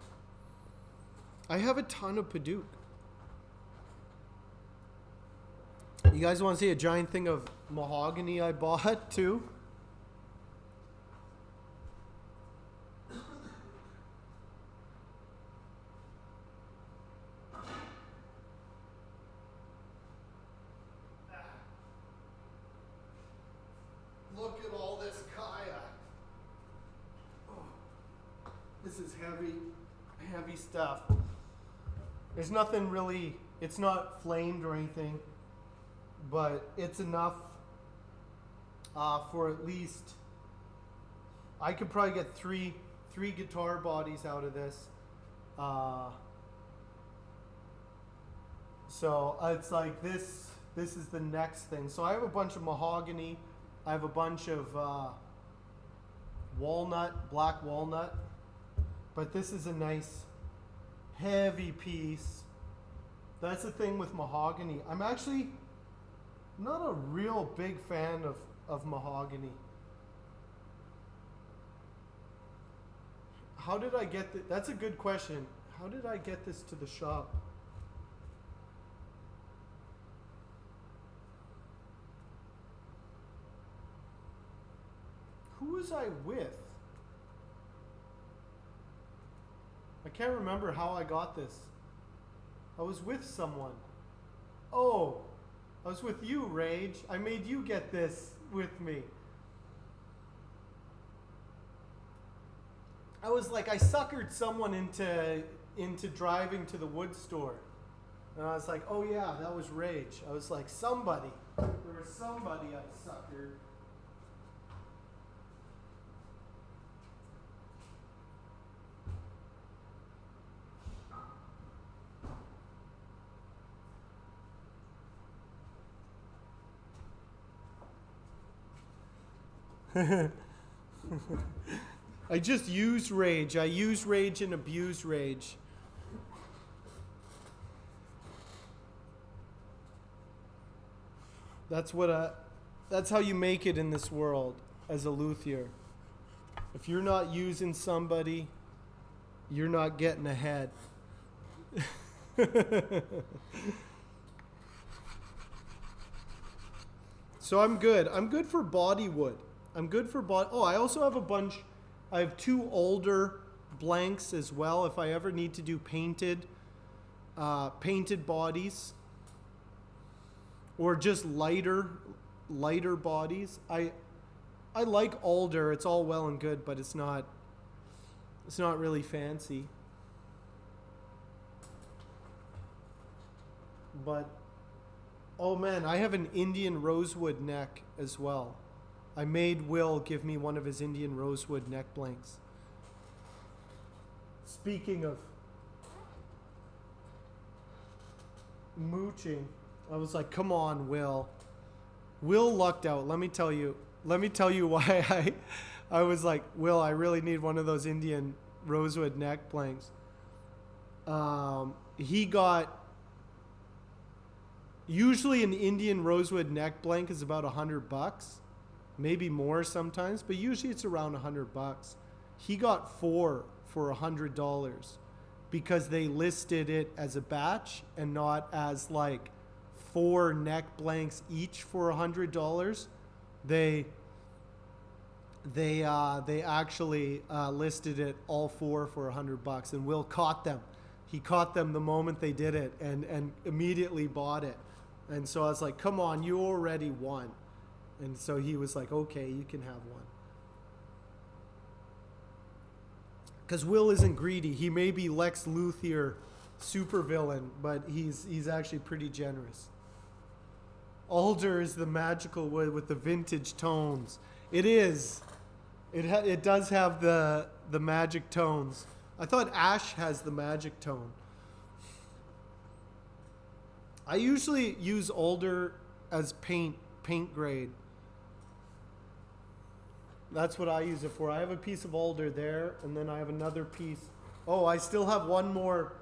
I have a ton of Padauk. You guys want to see a giant thing of mahogany I bought too? Look at all this kaya. Oh, this is heavy stuff. There's nothing really, it's not flamed or anything, but it's enough for at least, I could probably get three guitar bodies out of this. So it's like this is the next thing. So I have a bunch of mahogany. I have a bunch of walnut, black walnut. But this is a nice heavy piece. That's the thing with mahogany. I'm actually not a real big fan of mahogany. How did I get this? That's a good question. How did I get this to the shop? Who was I with? I can't remember how I got this. I was with someone. Oh, I was with you, Rage. I made you get this with me. I was like, I suckered someone into driving to the wood store. And I was like, oh yeah, that was Rage. I was like, somebody. There was somebody I suckered. I just use Rage. I use Rage and abuse Rage. That's how you make it in this world as a luthier. If you're not using somebody, you're not getting ahead. So I'm good. I'm good for body wood. I'm good for body. Oh, I also have a bunch. I have 2 older blanks as well. If I ever need to do painted bodies, or just lighter bodies. I like alder. It's all well and good, but it's not really fancy. But oh man, I have an Indian rosewood neck as well. I made Will give me one of his Indian rosewood neck blanks. Speaking of mooching, I was like, come on, Will. Will lucked out. Let me tell you why I was like, Will, I really need one of those Indian rosewood neck blanks. He got, usually an Indian rosewood neck blank is about $100, maybe more sometimes, but usually it's around $100. He got 4 for $100 because they listed it as a batch and not as like 4 neck blanks each for $100. They actually listed it all 4 for $100, and Will caught them. He caught them the moment they did it and immediately bought it. And so I was like, come on, you already won. And so he was like, okay, you can have one. Because Will isn't greedy. He may be Lex Luthor supervillain, but he's actually pretty generous. Alder is the magical wood with the vintage tones. It is. It does have the magic tones. I thought ash has the magic tone. I usually use alder as paint grade. That's what I use it for. I have a piece of alder there, and then I have another piece. Oh, I still have one more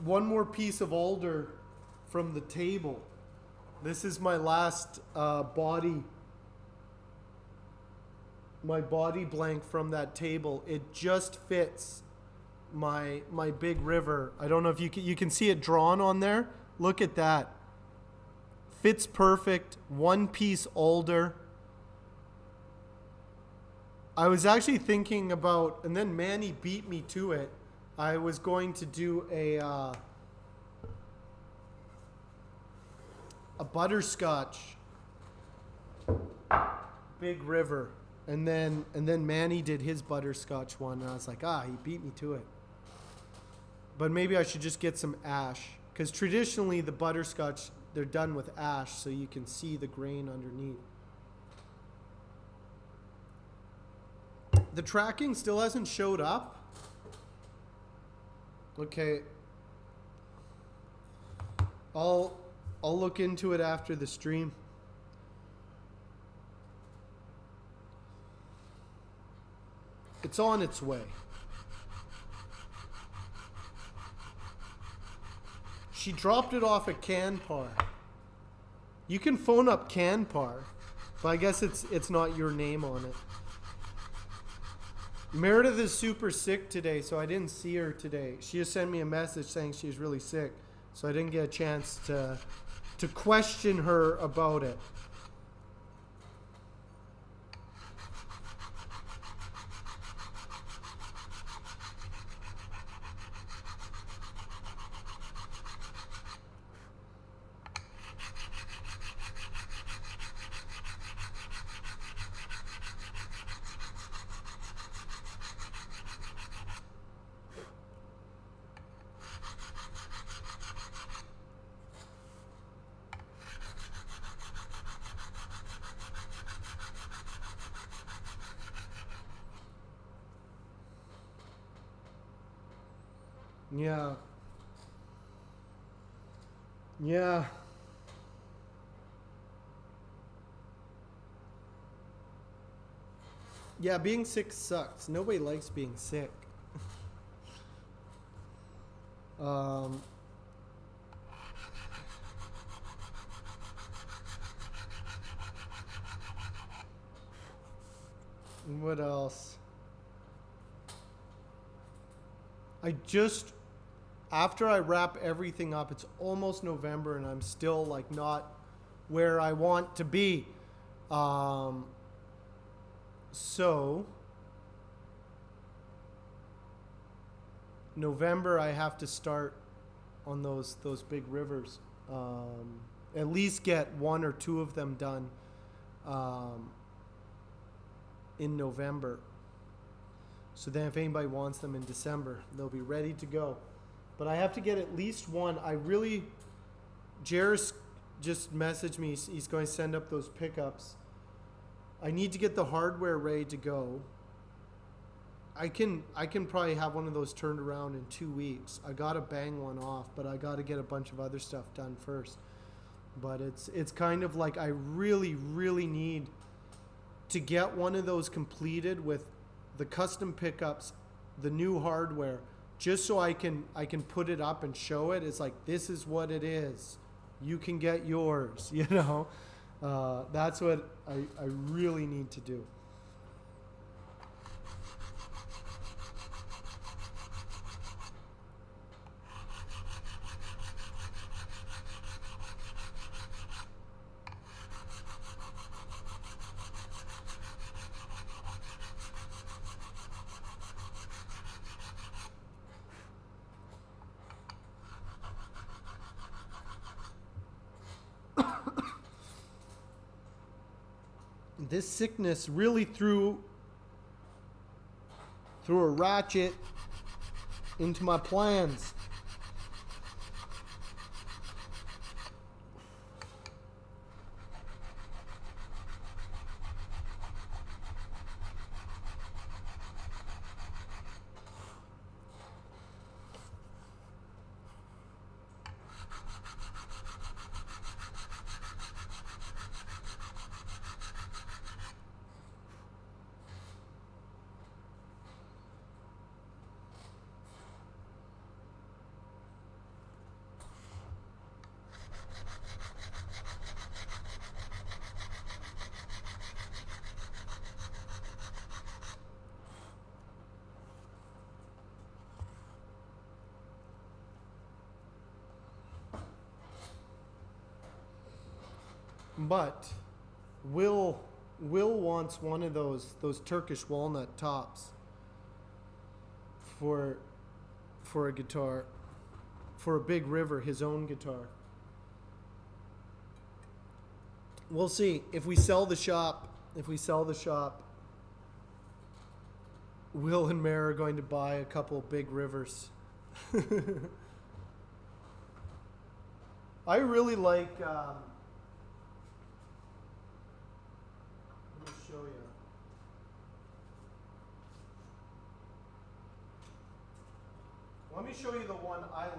one more piece of alder from the table. This is my last body blank from that table. It just fits my big river. I don't know if you can see it drawn on there. Look at that. Fits perfect. One piece alder. I was actually thinking about, and then Manny beat me to it. I was going to do a butterscotch big river, and then Manny did his butterscotch one, and I was like, he beat me to it. But maybe I should just get some ash, because traditionally the butterscotch, they're done with ash so you can see the grain underneath. The tracking still hasn't showed up. Okay. I'll look into it after the stream. It's on its way. She dropped it off at Canpar. You can phone up Canpar, but I guess it's not your name on it. Meredith is super sick today, so I didn't see her today. She just sent me a message saying she's really sick, so I didn't get a chance to question her about it. Yeah. Yeah. Yeah, being sick sucks. Nobody likes being sick. What else? After I wrap everything up, it's almost November and I'm still like not where I want to be. So November I have to start on those big rivers. At least get one or two of them done in November. So then if anybody wants them in December, they'll be ready to go. But I have to get at least one. Jairus just messaged me. He's going to send up those pickups. I need to get the hardware ready to go. I can probably have one of those turned around in 2 weeks. I got to bang one off, but I got to get a bunch of other stuff done first. But it's kind of like I really, really need to get one of those completed with the custom pickups, the new hardware, just so I can put it up and show it. It's like, this is what it is. You can get yours, you know? That's what I really need to do. This sickness really threw a ratchet into my plans. But Will wants one of those Turkish walnut tops for a guitar, for a Big River, his own guitar. We'll see if we sell the shop. Will and Mare are going to buy a couple Big Rivers. I really like. Let me show you. Let me show you the one I like.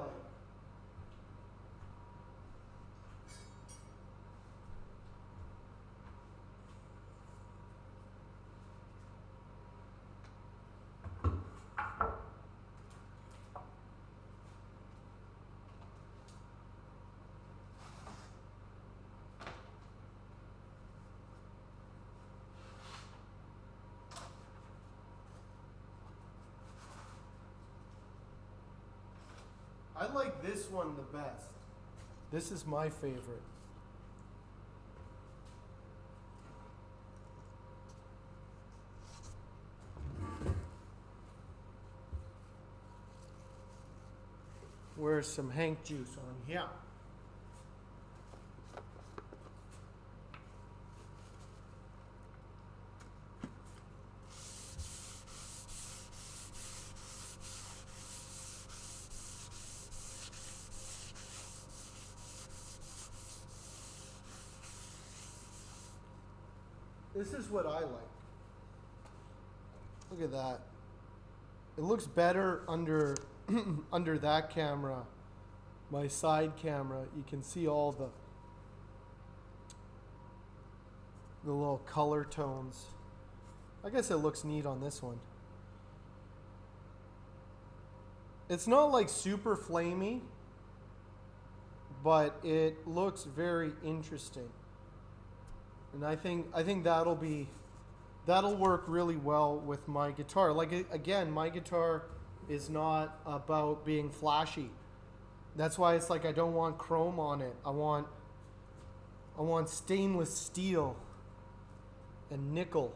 I like this one the best. This is my favorite. Where's some Hank juice on here? This is what I like. Look at that. It looks better under under that camera, my side camera. You can see all the little color tones. I guess it looks neat on this one. It's not like super flamey, but it looks very interesting. And I think that'll work really well with my guitar. Like, again, my guitar is not about being flashy. That's why it's like I don't want chrome on it. I want stainless steel and nickel.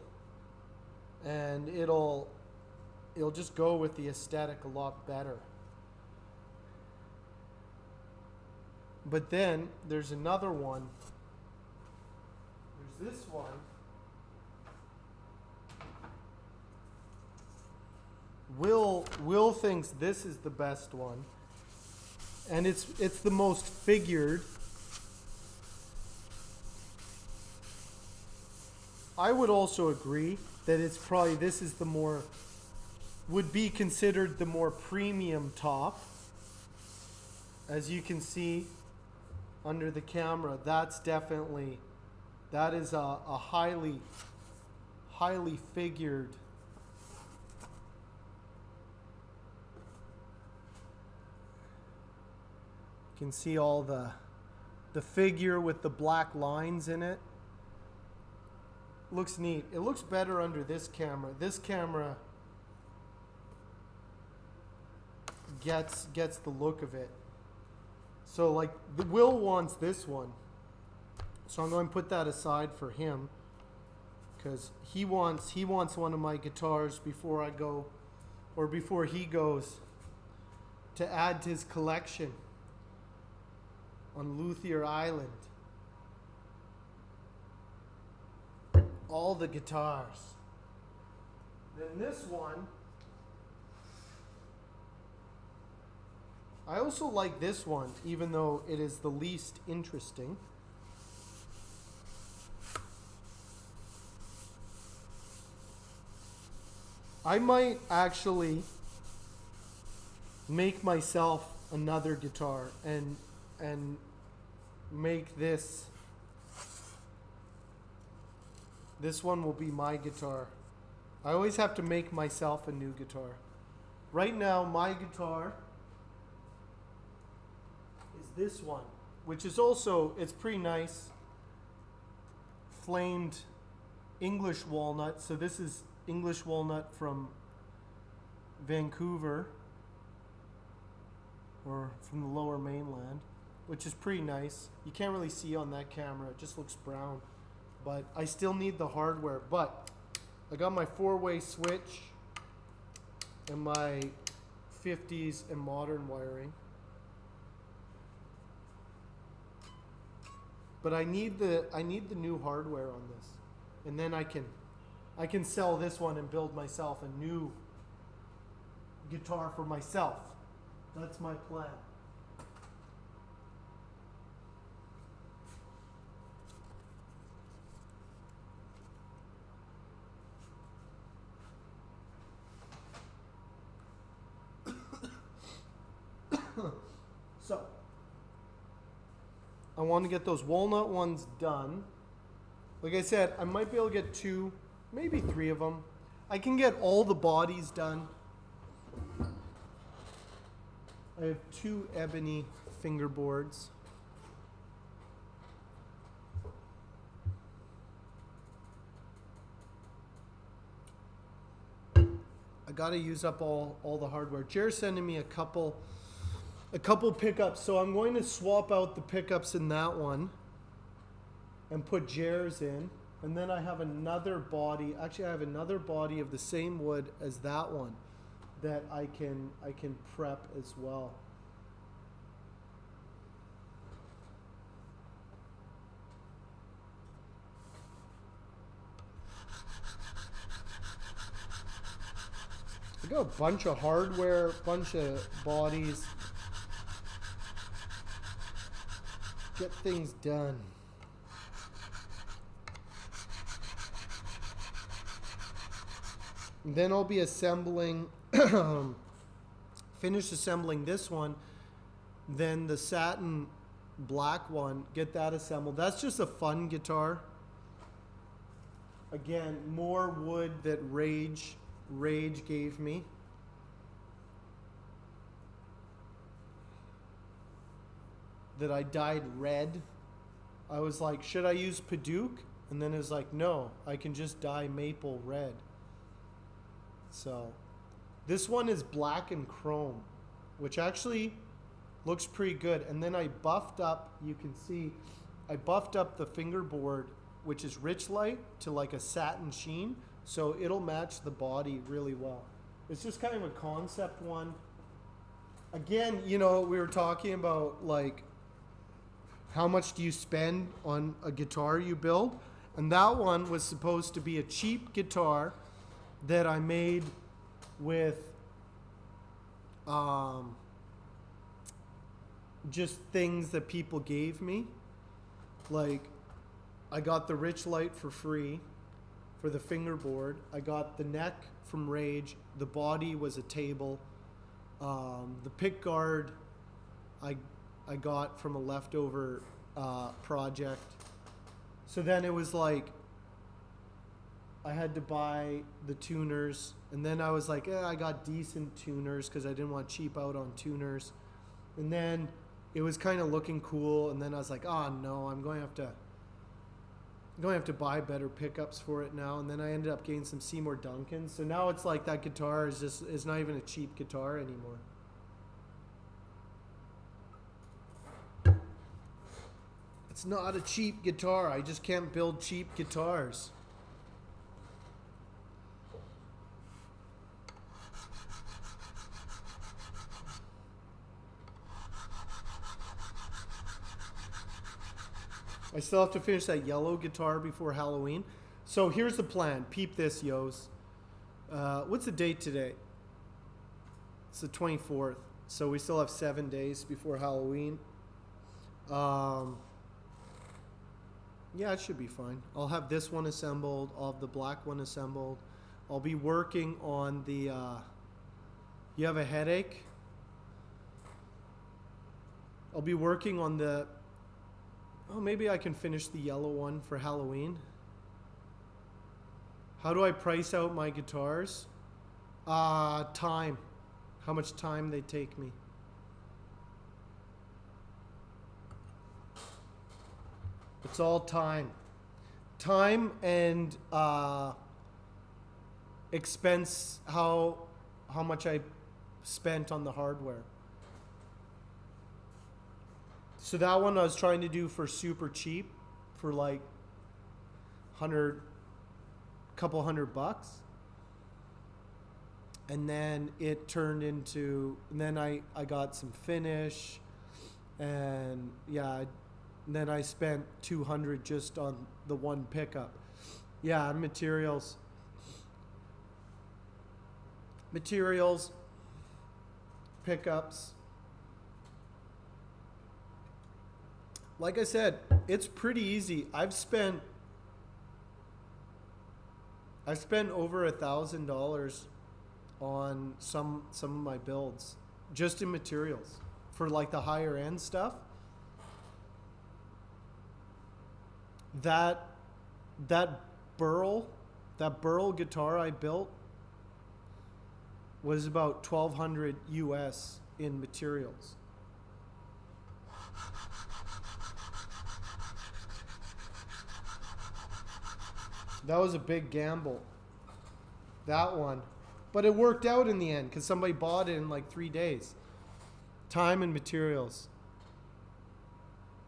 And it'll just go with the aesthetic a lot better. But then there's another one. There's this one. Will thinks this is the best one. And it's the most figured. I would also agree that it's probably, this is the more, would be considered the more premium top. As you can see under the camera, that's definitely, that is a highly figured. You can see all the figure with the black lines in it. Looks neat. It looks better under this camera. This camera gets the look of it. So like Will wants this one. So I'm going to put that aside for him because he wants one of my guitars before I go, or before he goes, to add to his collection on Luthier Island. All the guitars. Then this one, I also like this one, even though it is the least interesting. I might actually make myself another guitar and make this one will be my guitar. I always have to make myself a new guitar. Right now my guitar is this one, which is also, it's pretty nice, flamed English walnut. So this is English walnut from Vancouver, or from the Lower Mainland. which is pretty nice. You can't really see on that camera. It just looks brown. But I still need the hardware. But I got my 4-way switch and my 50s and modern wiring. But I need the new hardware on this. And then I can sell this one and build myself a new guitar for myself. That's my plan. So, I want to get those walnut ones done. Like I said, I might be able to get 2, maybe 3 of them. I can get all the bodies done. I have 2 ebony fingerboards. I gotta use up all the hardware. Jared's sending me a couple pickups, so I'm going to swap out the pickups in that one and put Jared's in. And then I have another body. Actually, I have another body of the same wood as that one that I can prep as well. I got a bunch of hardware, bunch of bodies. Get things done. And then I'll be assembling, finish assembling this one, then the satin black one, get that assembled. That's just a fun guitar. Again, more wood that Rage gave me. That I dyed red. I was like, should I use Padauk? And then it's like, no, I can just dye maple red. So this one is black and chrome, which actually looks pretty good. And then I buffed up, you can see, I buffed up the fingerboard, which is Richlite, to like a satin sheen. So it'll match the body really well. It's just kind of a concept one. Again, you know, we were talking about like, how much do you spend on a guitar you build? And that one was supposed to be a cheap guitar that I made with just things that people gave me. Like, I got the Richlite for free for the fingerboard. I got the neck from Rage. The body was a table. The pick guard I got from a leftover project. So then it was like, I had to buy the tuners, and then I was like, I got decent tuners because I didn't want to cheap out on tuners. And then it was kind of looking cool, and then I was like, oh no, I'm going to have to buy better pickups for it now. And then I ended up getting some Seymour Duncans. So now it's like that guitar is not even a cheap guitar anymore. It's not a cheap guitar. I just can't build cheap guitars. I still have to finish that yellow guitar before Halloween. So here's the plan. Peep this, yos. What's the date today? It's the 24th. So we still have 7 days before Halloween. Yeah, it should be fine. I'll have this one assembled. I'll have the black one assembled. I'll be working on the... you have a headache? I'll be working on the... Oh, maybe I can finish the yellow one for Halloween. How do I price out my guitars? Time. How much time they take me. It's all time. Time and expense, how much I spent on the hardware. So that one I was trying to do for super cheap, for like couple $100. And then it turned into, and then I got some finish, and yeah, and then I spent 200 just on the one pickup. Yeah, materials, pickups. Like I said, it's pretty easy. I've spent over $1,000 on some of my builds just in materials for like the higher end stuff. That Burl guitar I built was about $1,200 US in materials. That was a big gamble, that one. But it worked out in the end because somebody bought it in like 3 days. Time and materials.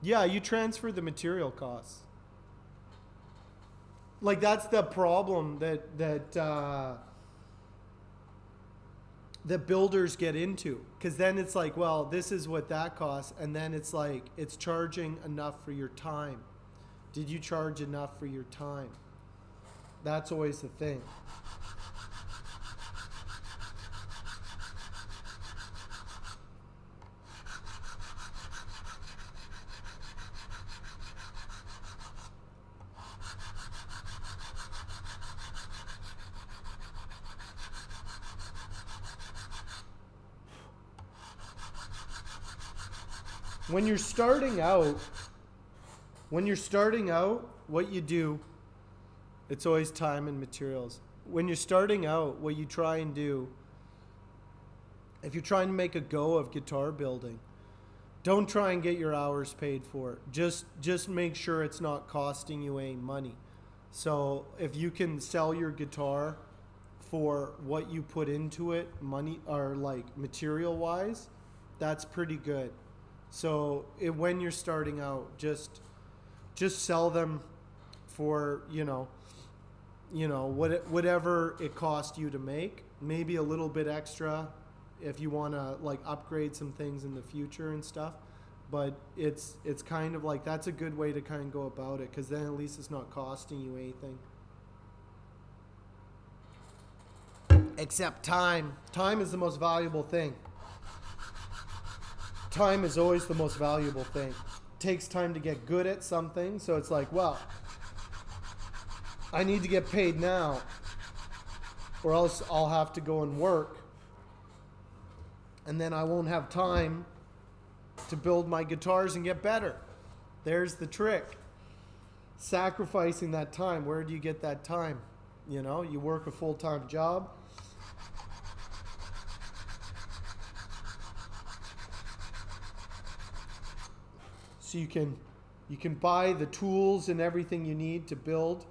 Yeah, you transfer the material costs. Like that's the problem that builders get into, because then it's like, well, this is what that costs, and then it's like it's charging enough for your time. Did you charge enough for your time? That's always the thing. When you're starting out, what you do, it's always time and materials. When you're starting out, what you try and do, if you're trying to make a go of guitar building, don't try and get your hours paid for it. Just make sure it's not costing you any money. So if you can sell your guitar for what you put into it, money or like material wise, that's pretty good. So when you're starting out, just sell them for, whatever it cost you to make, maybe a little bit extra if you want to like upgrade some things in the future and stuff. But it's kind of like, that's a good way to kind of go about it, because then at least it's not costing you anything. Except time. Time is the most valuable thing. Time is always the most valuable thing. It takes time to get good at something, so it's like, well, I need to get paid now, or else I'll have to go and work, and then I won't have time to build my guitars and get better. There's the trick. Sacrificing that time. Where do you get that time? You work a full-time job. So you can buy the tools and everything you need to build.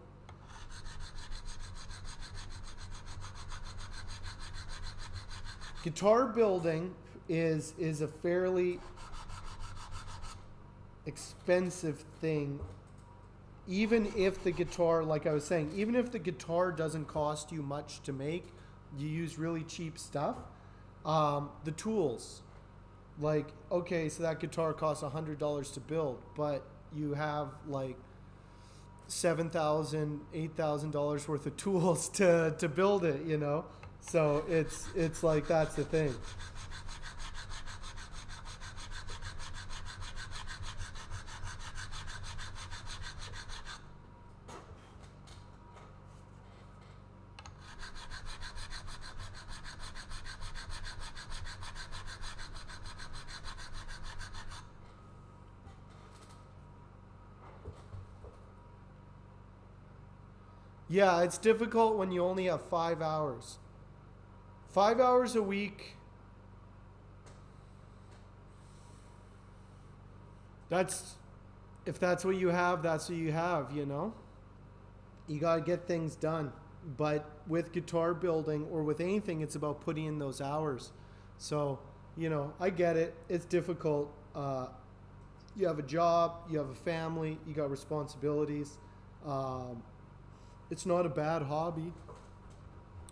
Guitar building is a fairly expensive thing. Even if the guitar, like I was saying, even if the guitar doesn't cost you much to make, you use really cheap stuff. The tools. Like, okay, so that guitar costs $100 to build, but you have like $7,000, $8,000 worth of tools to build it, So it's like, that's the thing. Yeah, it's difficult when you only have 5 hours. 5 hours a week. If that's what you have, that's what you have, You got to get things done. But with guitar building or with anything, it's about putting in those hours. So, I get it. It's difficult. You have a job, you have a family, you got responsibilities. It's not a bad hobby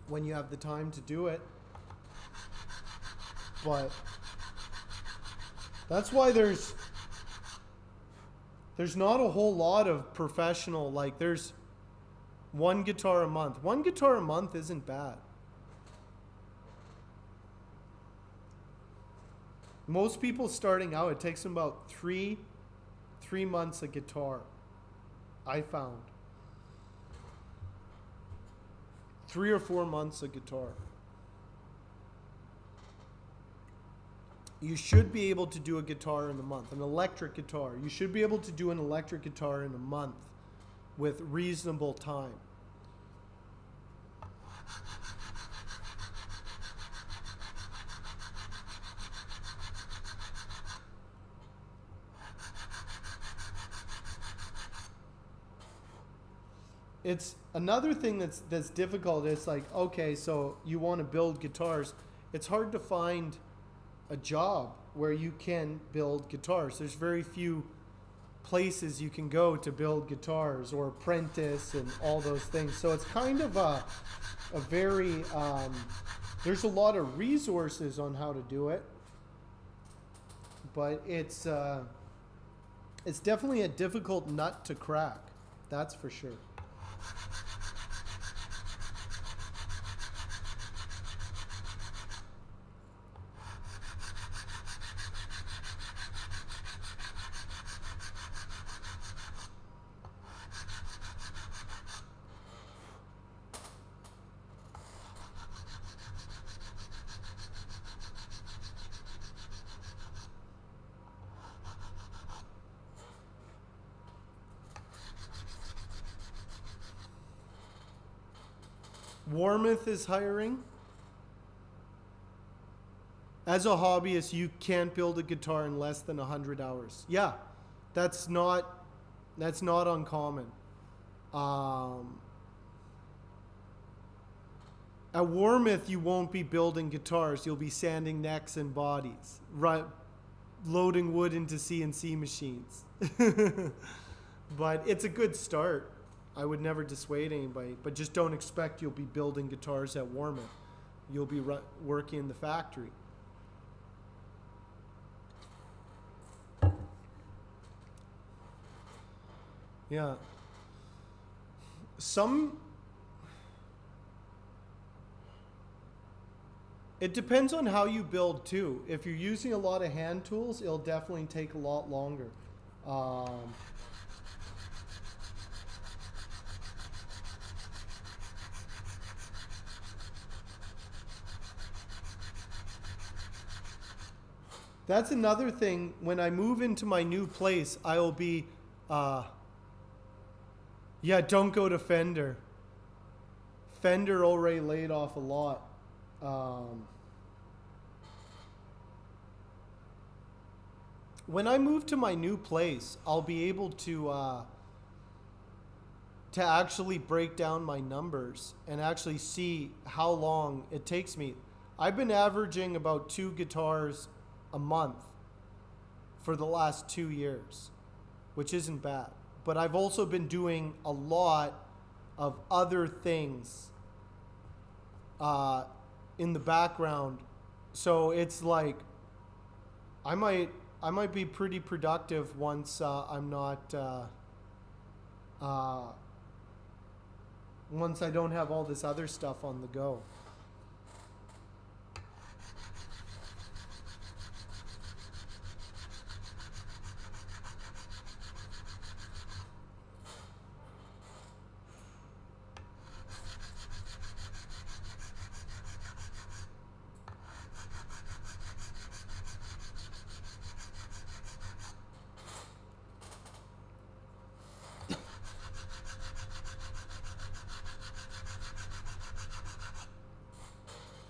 when you have the time to do it. But that's why there's not a whole lot of professional, like there's one guitar a month. One guitar a month isn't bad. Most people starting out, it takes them about three months a guitar, I found. 3 or 4 months a guitar. You should be able to do a guitar in a month, an electric guitar. You should be able to do an electric guitar in a month with reasonable time. It's another thing that's difficult. It's like, okay, so you want to build guitars. It's hard to find a job where you can build guitars. There's very few places you can go to build guitars or apprentice and all those things. So it's kind of a very, there's a lot of resources on how to do it, but it's definitely a difficult nut to crack. That's for sure. Warmouth is hiring. As a hobbyist, you can't build a guitar in less than 100 hours. Yeah, that's not uncommon. At Warmouth, you won't be building guitars. You'll be sanding necks and bodies, right, loading wood into CNC machines. But it's a good start. I would never dissuade anybody, but just don't expect you'll be building guitars at Warmouth. You'll be working in the factory. Yeah. It depends on how you build too. If you're using a lot of hand tools, it'll definitely take a lot longer. That's another thing. When I move into my new place, I'll be, don't go to Fender. Fender already laid off a lot. When I move to my new place, I'll be able to actually break down my numbers and actually see how long it takes me. I've been averaging about 2 guitars a month for the last 2 years, which isn't bad. But I've also been doing a lot of other things in the background. So it's like I might be pretty productive once I'm not once I don't have all this other stuff on the go.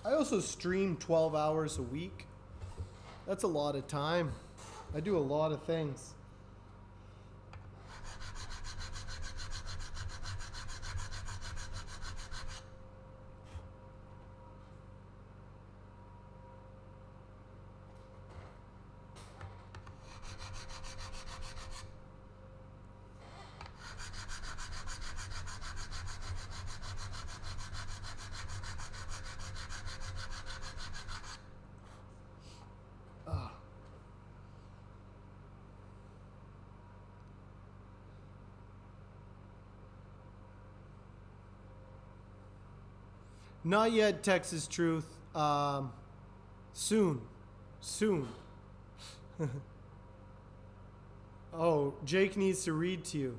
I also stream 12 hours a week. That's a lot of time. I do a lot of things. Not yet, Texas Truth. Soon. Soon. Oh, Jake needs to read to you.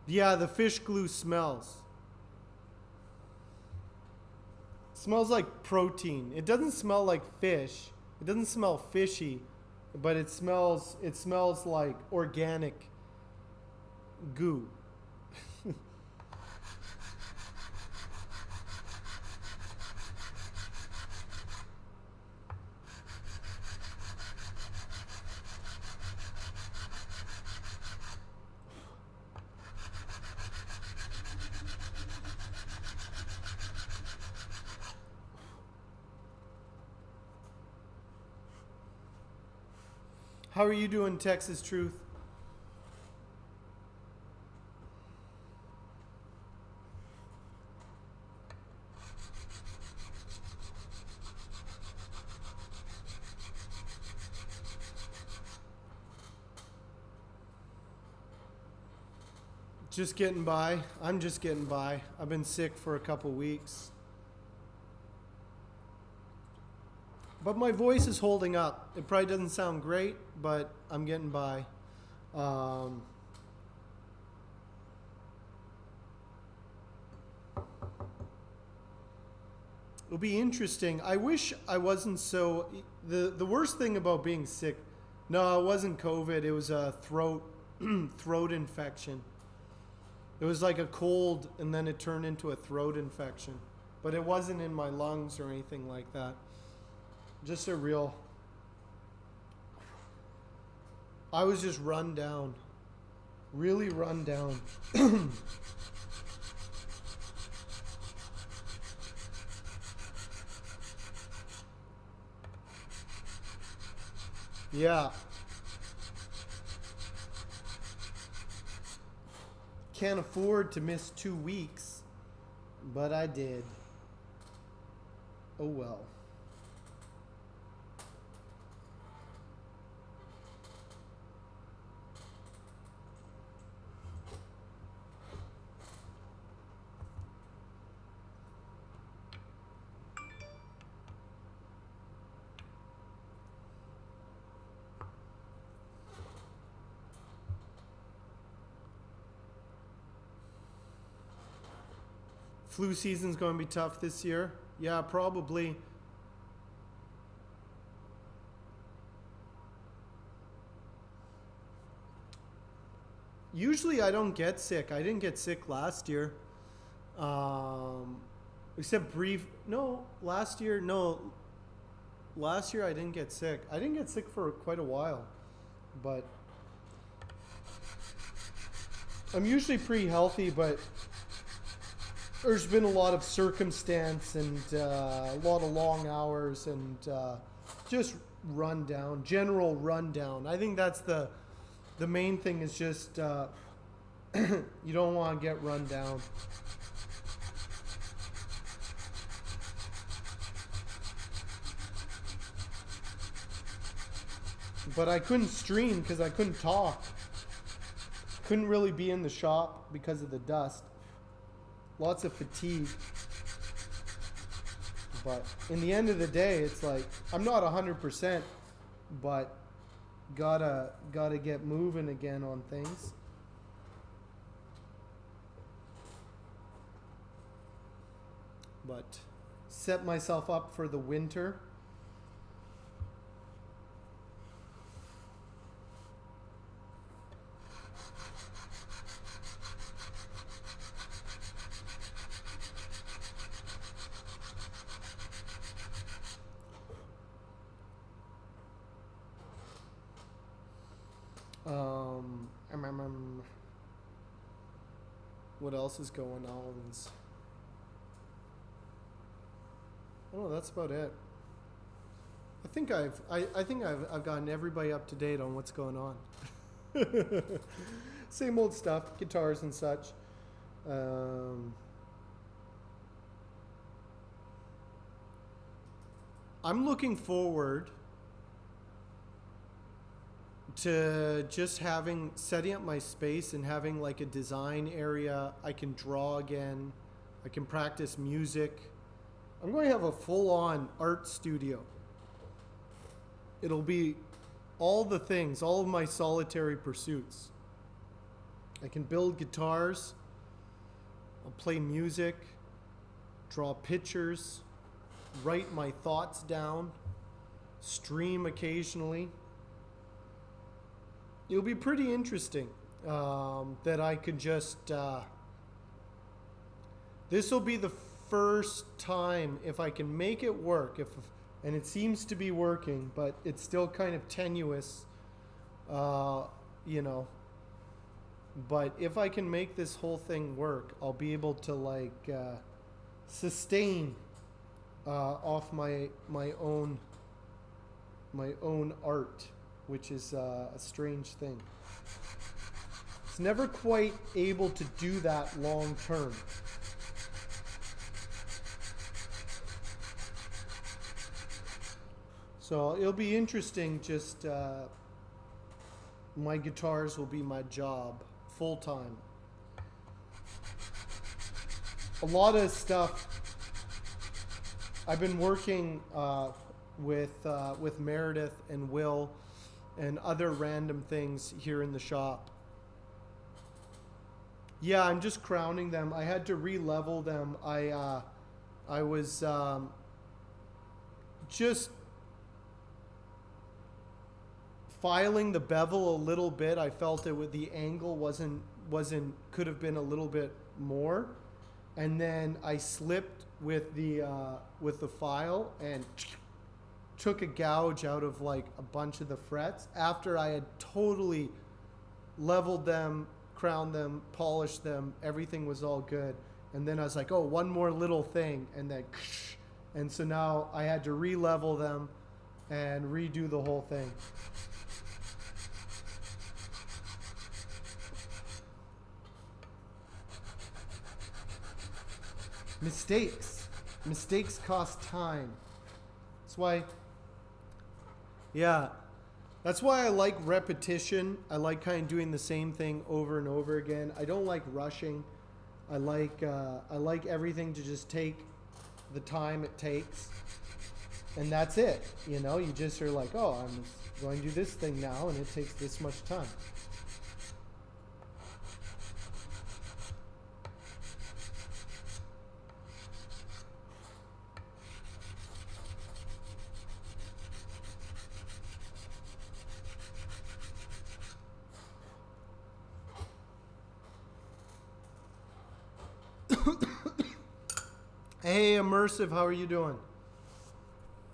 Yeah, the fish glue smells. Smells like protein. It doesn't smell like fish. It doesn't smell fishy, but it smells like organic goo. How are you doing, Texas Truth? Just getting by. I'm just getting by. I've been sick for a couple weeks. But my voice is holding up. It probably doesn't sound great, but I'm getting by. It'll be interesting. I wish I wasn't so... The worst thing about being sick... No, it wasn't COVID. It was a throat infection. It was like a cold, and then it turned into a throat infection. But it wasn't in my lungs or anything like that. Just a real... I was just run down. Really run down. Yeah. Can't afford to miss 2 weeks, but I did. Oh well. Flu season's going to be tough this year. Yeah, probably. Usually I don't get sick. I didn't get sick last year. Except brief. No, last year I didn't get sick. I didn't get sick for quite a while. But I'm usually pretty healthy, but there's been a lot of circumstance and a lot of long hours and just rundown, general rundown. I think that's the main thing is just you don't want to get run down. But I couldn't stream because I couldn't talk. Couldn't really be in the shop because of the dust. Lots of fatigue. But in the end of the day, it's like, I'm not 100%, but gotta get moving again on things. But set myself up for the winter. What else is going on? Oh, that's about it. I think I've gotten everybody up to date on what's going on. Same old stuff, guitars and such. I'm looking forward to just setting up my space and having like a design area. I can draw again. I can practice music. I'm going to have a full-on art studio. It'll be all the things, all of my solitary pursuits. I can build guitars. I'll play music, draw pictures, write my thoughts down, stream occasionally. It'll be pretty interesting that I could just... this will be the first time, if I can make it work, and it seems to be working, but it's still kind of tenuous, you know. But if I can make this whole thing work, I'll be able to like sustain off my own art, which is a strange thing. It's never quite able to do that long term. So it'll be interesting. Just my guitars will be my job full time. A lot of stuff. I've been working with Meredith and Will and other random things here in the shop. Yeah, I'm just crowning them. I had to re-level them. I was just filing the bevel a little bit. I felt it with the angle wasn't could have been a little bit more, and then I slipped with the file and took a gouge out of like a bunch of the frets after I had totally leveled them, crowned them, polished them. Everything was all good, and then I was like, oh, one more little thing, and then and so now I had to re-level them and redo the whole thing. Mistakes cost time. That's why, yeah, that's why I like repetition. I like kind of doing the same thing over and over again. I don't like rushing. I like everything to just take the time it takes, and that's it. You know, you just are like, oh, I'm going to do this thing now, and it takes this much time. Hey, Immersive, how are you doing?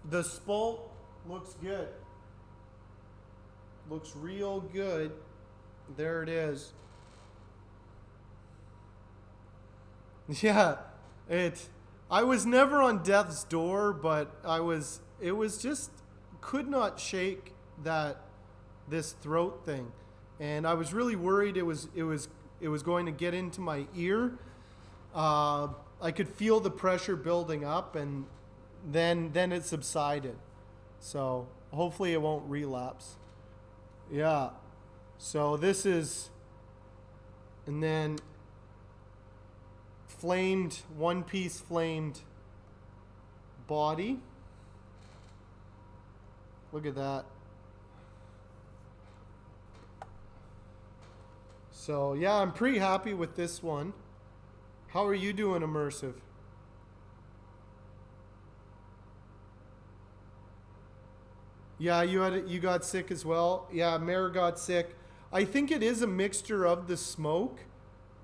The Spult looks good. Looks real good. There it is. Yeah, I was never on death's door, but it was just, could not shake this throat thing. And I was really worried it was going to get into my ear. I could feel the pressure building up, and then it subsided. So hopefully it won't relapse. Yeah. So this is, and then one piece flamed body. Look at that. So yeah, I'm pretty happy with this one. How are you doing, Immersive? Yeah, you got sick as well. Yeah, Mare got sick. I think it is a mixture of the smoke.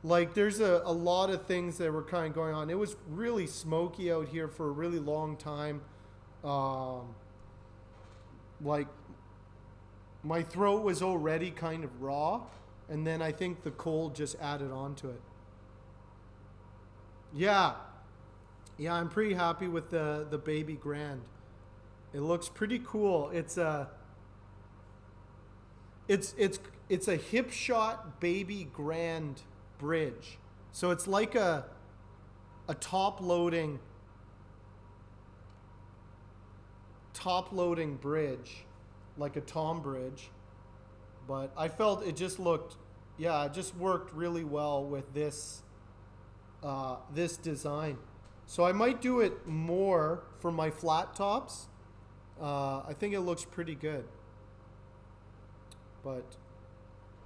Like there's a lot of things that were kind of going on. It was really smoky out here for a really long time. Like my throat was already kind of raw, and then I think the cold just added on to it. Yeah, I'm pretty happy with the Baby Grand. It looks pretty cool. It's a Hipshot Baby Grand bridge. So it's like a top loading bridge, like a tom bridge. But I felt it just worked really well with this this design. So I might do it more for my flat tops. I think it looks pretty good. But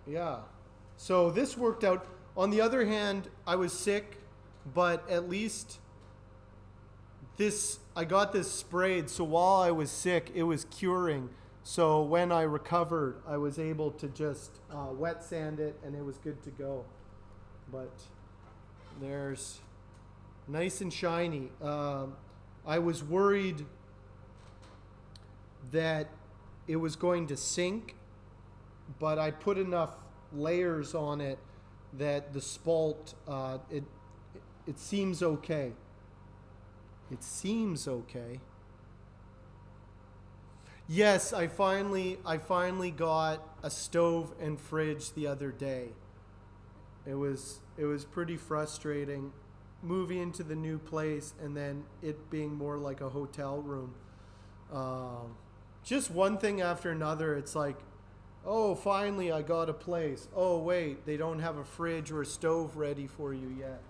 yeah, so this worked out. On the other hand, I was sick, but at least I got this sprayed. So while I was sick, it was curing. So when I recovered, I was able to just wet sand it, and it was good to go. But there's nice and shiny. I was worried that it was going to sink, but I put enough layers on it that the spalt, it seems okay. It seems okay. Yes, I finally got a stove and fridge the other day. It was pretty frustrating moving into the new place and then it being more like a hotel room. Just one thing after another. It's like, oh, finally I got a place. Oh, wait, they don't have a fridge or a stove ready for you yet.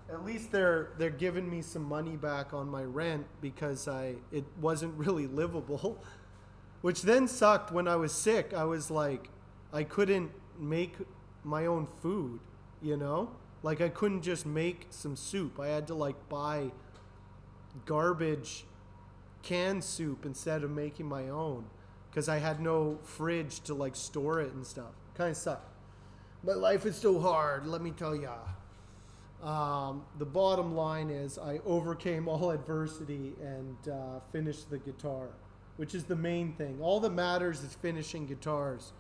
At least they're giving me some money back on my rent because it wasn't really livable, which then sucked when I was sick. I was like, I couldn't make my own food, you know? Like I couldn't just make some soup. I had to like buy garbage canned soup instead of making my own because I had no fridge to like store it and stuff. Kind of sucked. But life is so hard, let me tell ya. The bottom line is I overcame all adversity and finished the guitar, which is the main thing. All that matters is finishing guitars.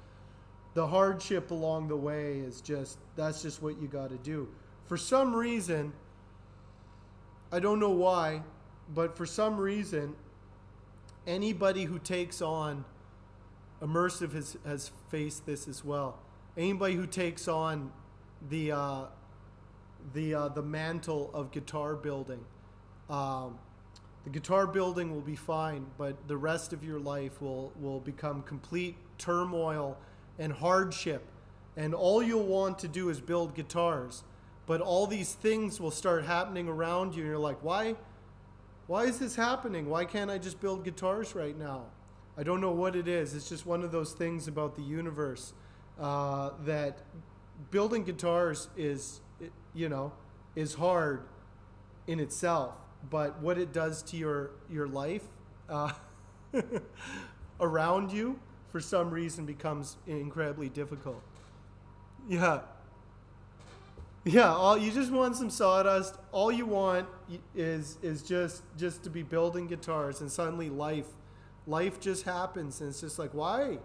The hardship along the way is that's just what you got to do. For some reason, I don't know why, but for some reason, anybody who takes on, Immersive has faced this as well. Anybody who takes on the mantle of guitar building, the guitar building will be fine, but the rest of your life will become complete turmoil and hardship, and all you'll want to do is build guitars. But all these things will start happening around you, and you're like, why is this happening? Why can't I just build guitars right now? I don't know what it is. It's just one of those things about the universe that building guitars is hard in itself, but what it does to your life around you for some reason becomes incredibly difficult. Yeah, you just want some sawdust. All you want is just to be building guitars, and suddenly life just happens, and it's just like, why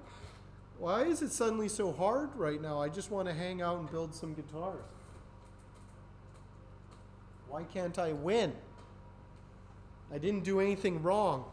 is it suddenly so hard right now? I just want to hang out and build some guitars. Why can't I win? I didn't do anything wrong.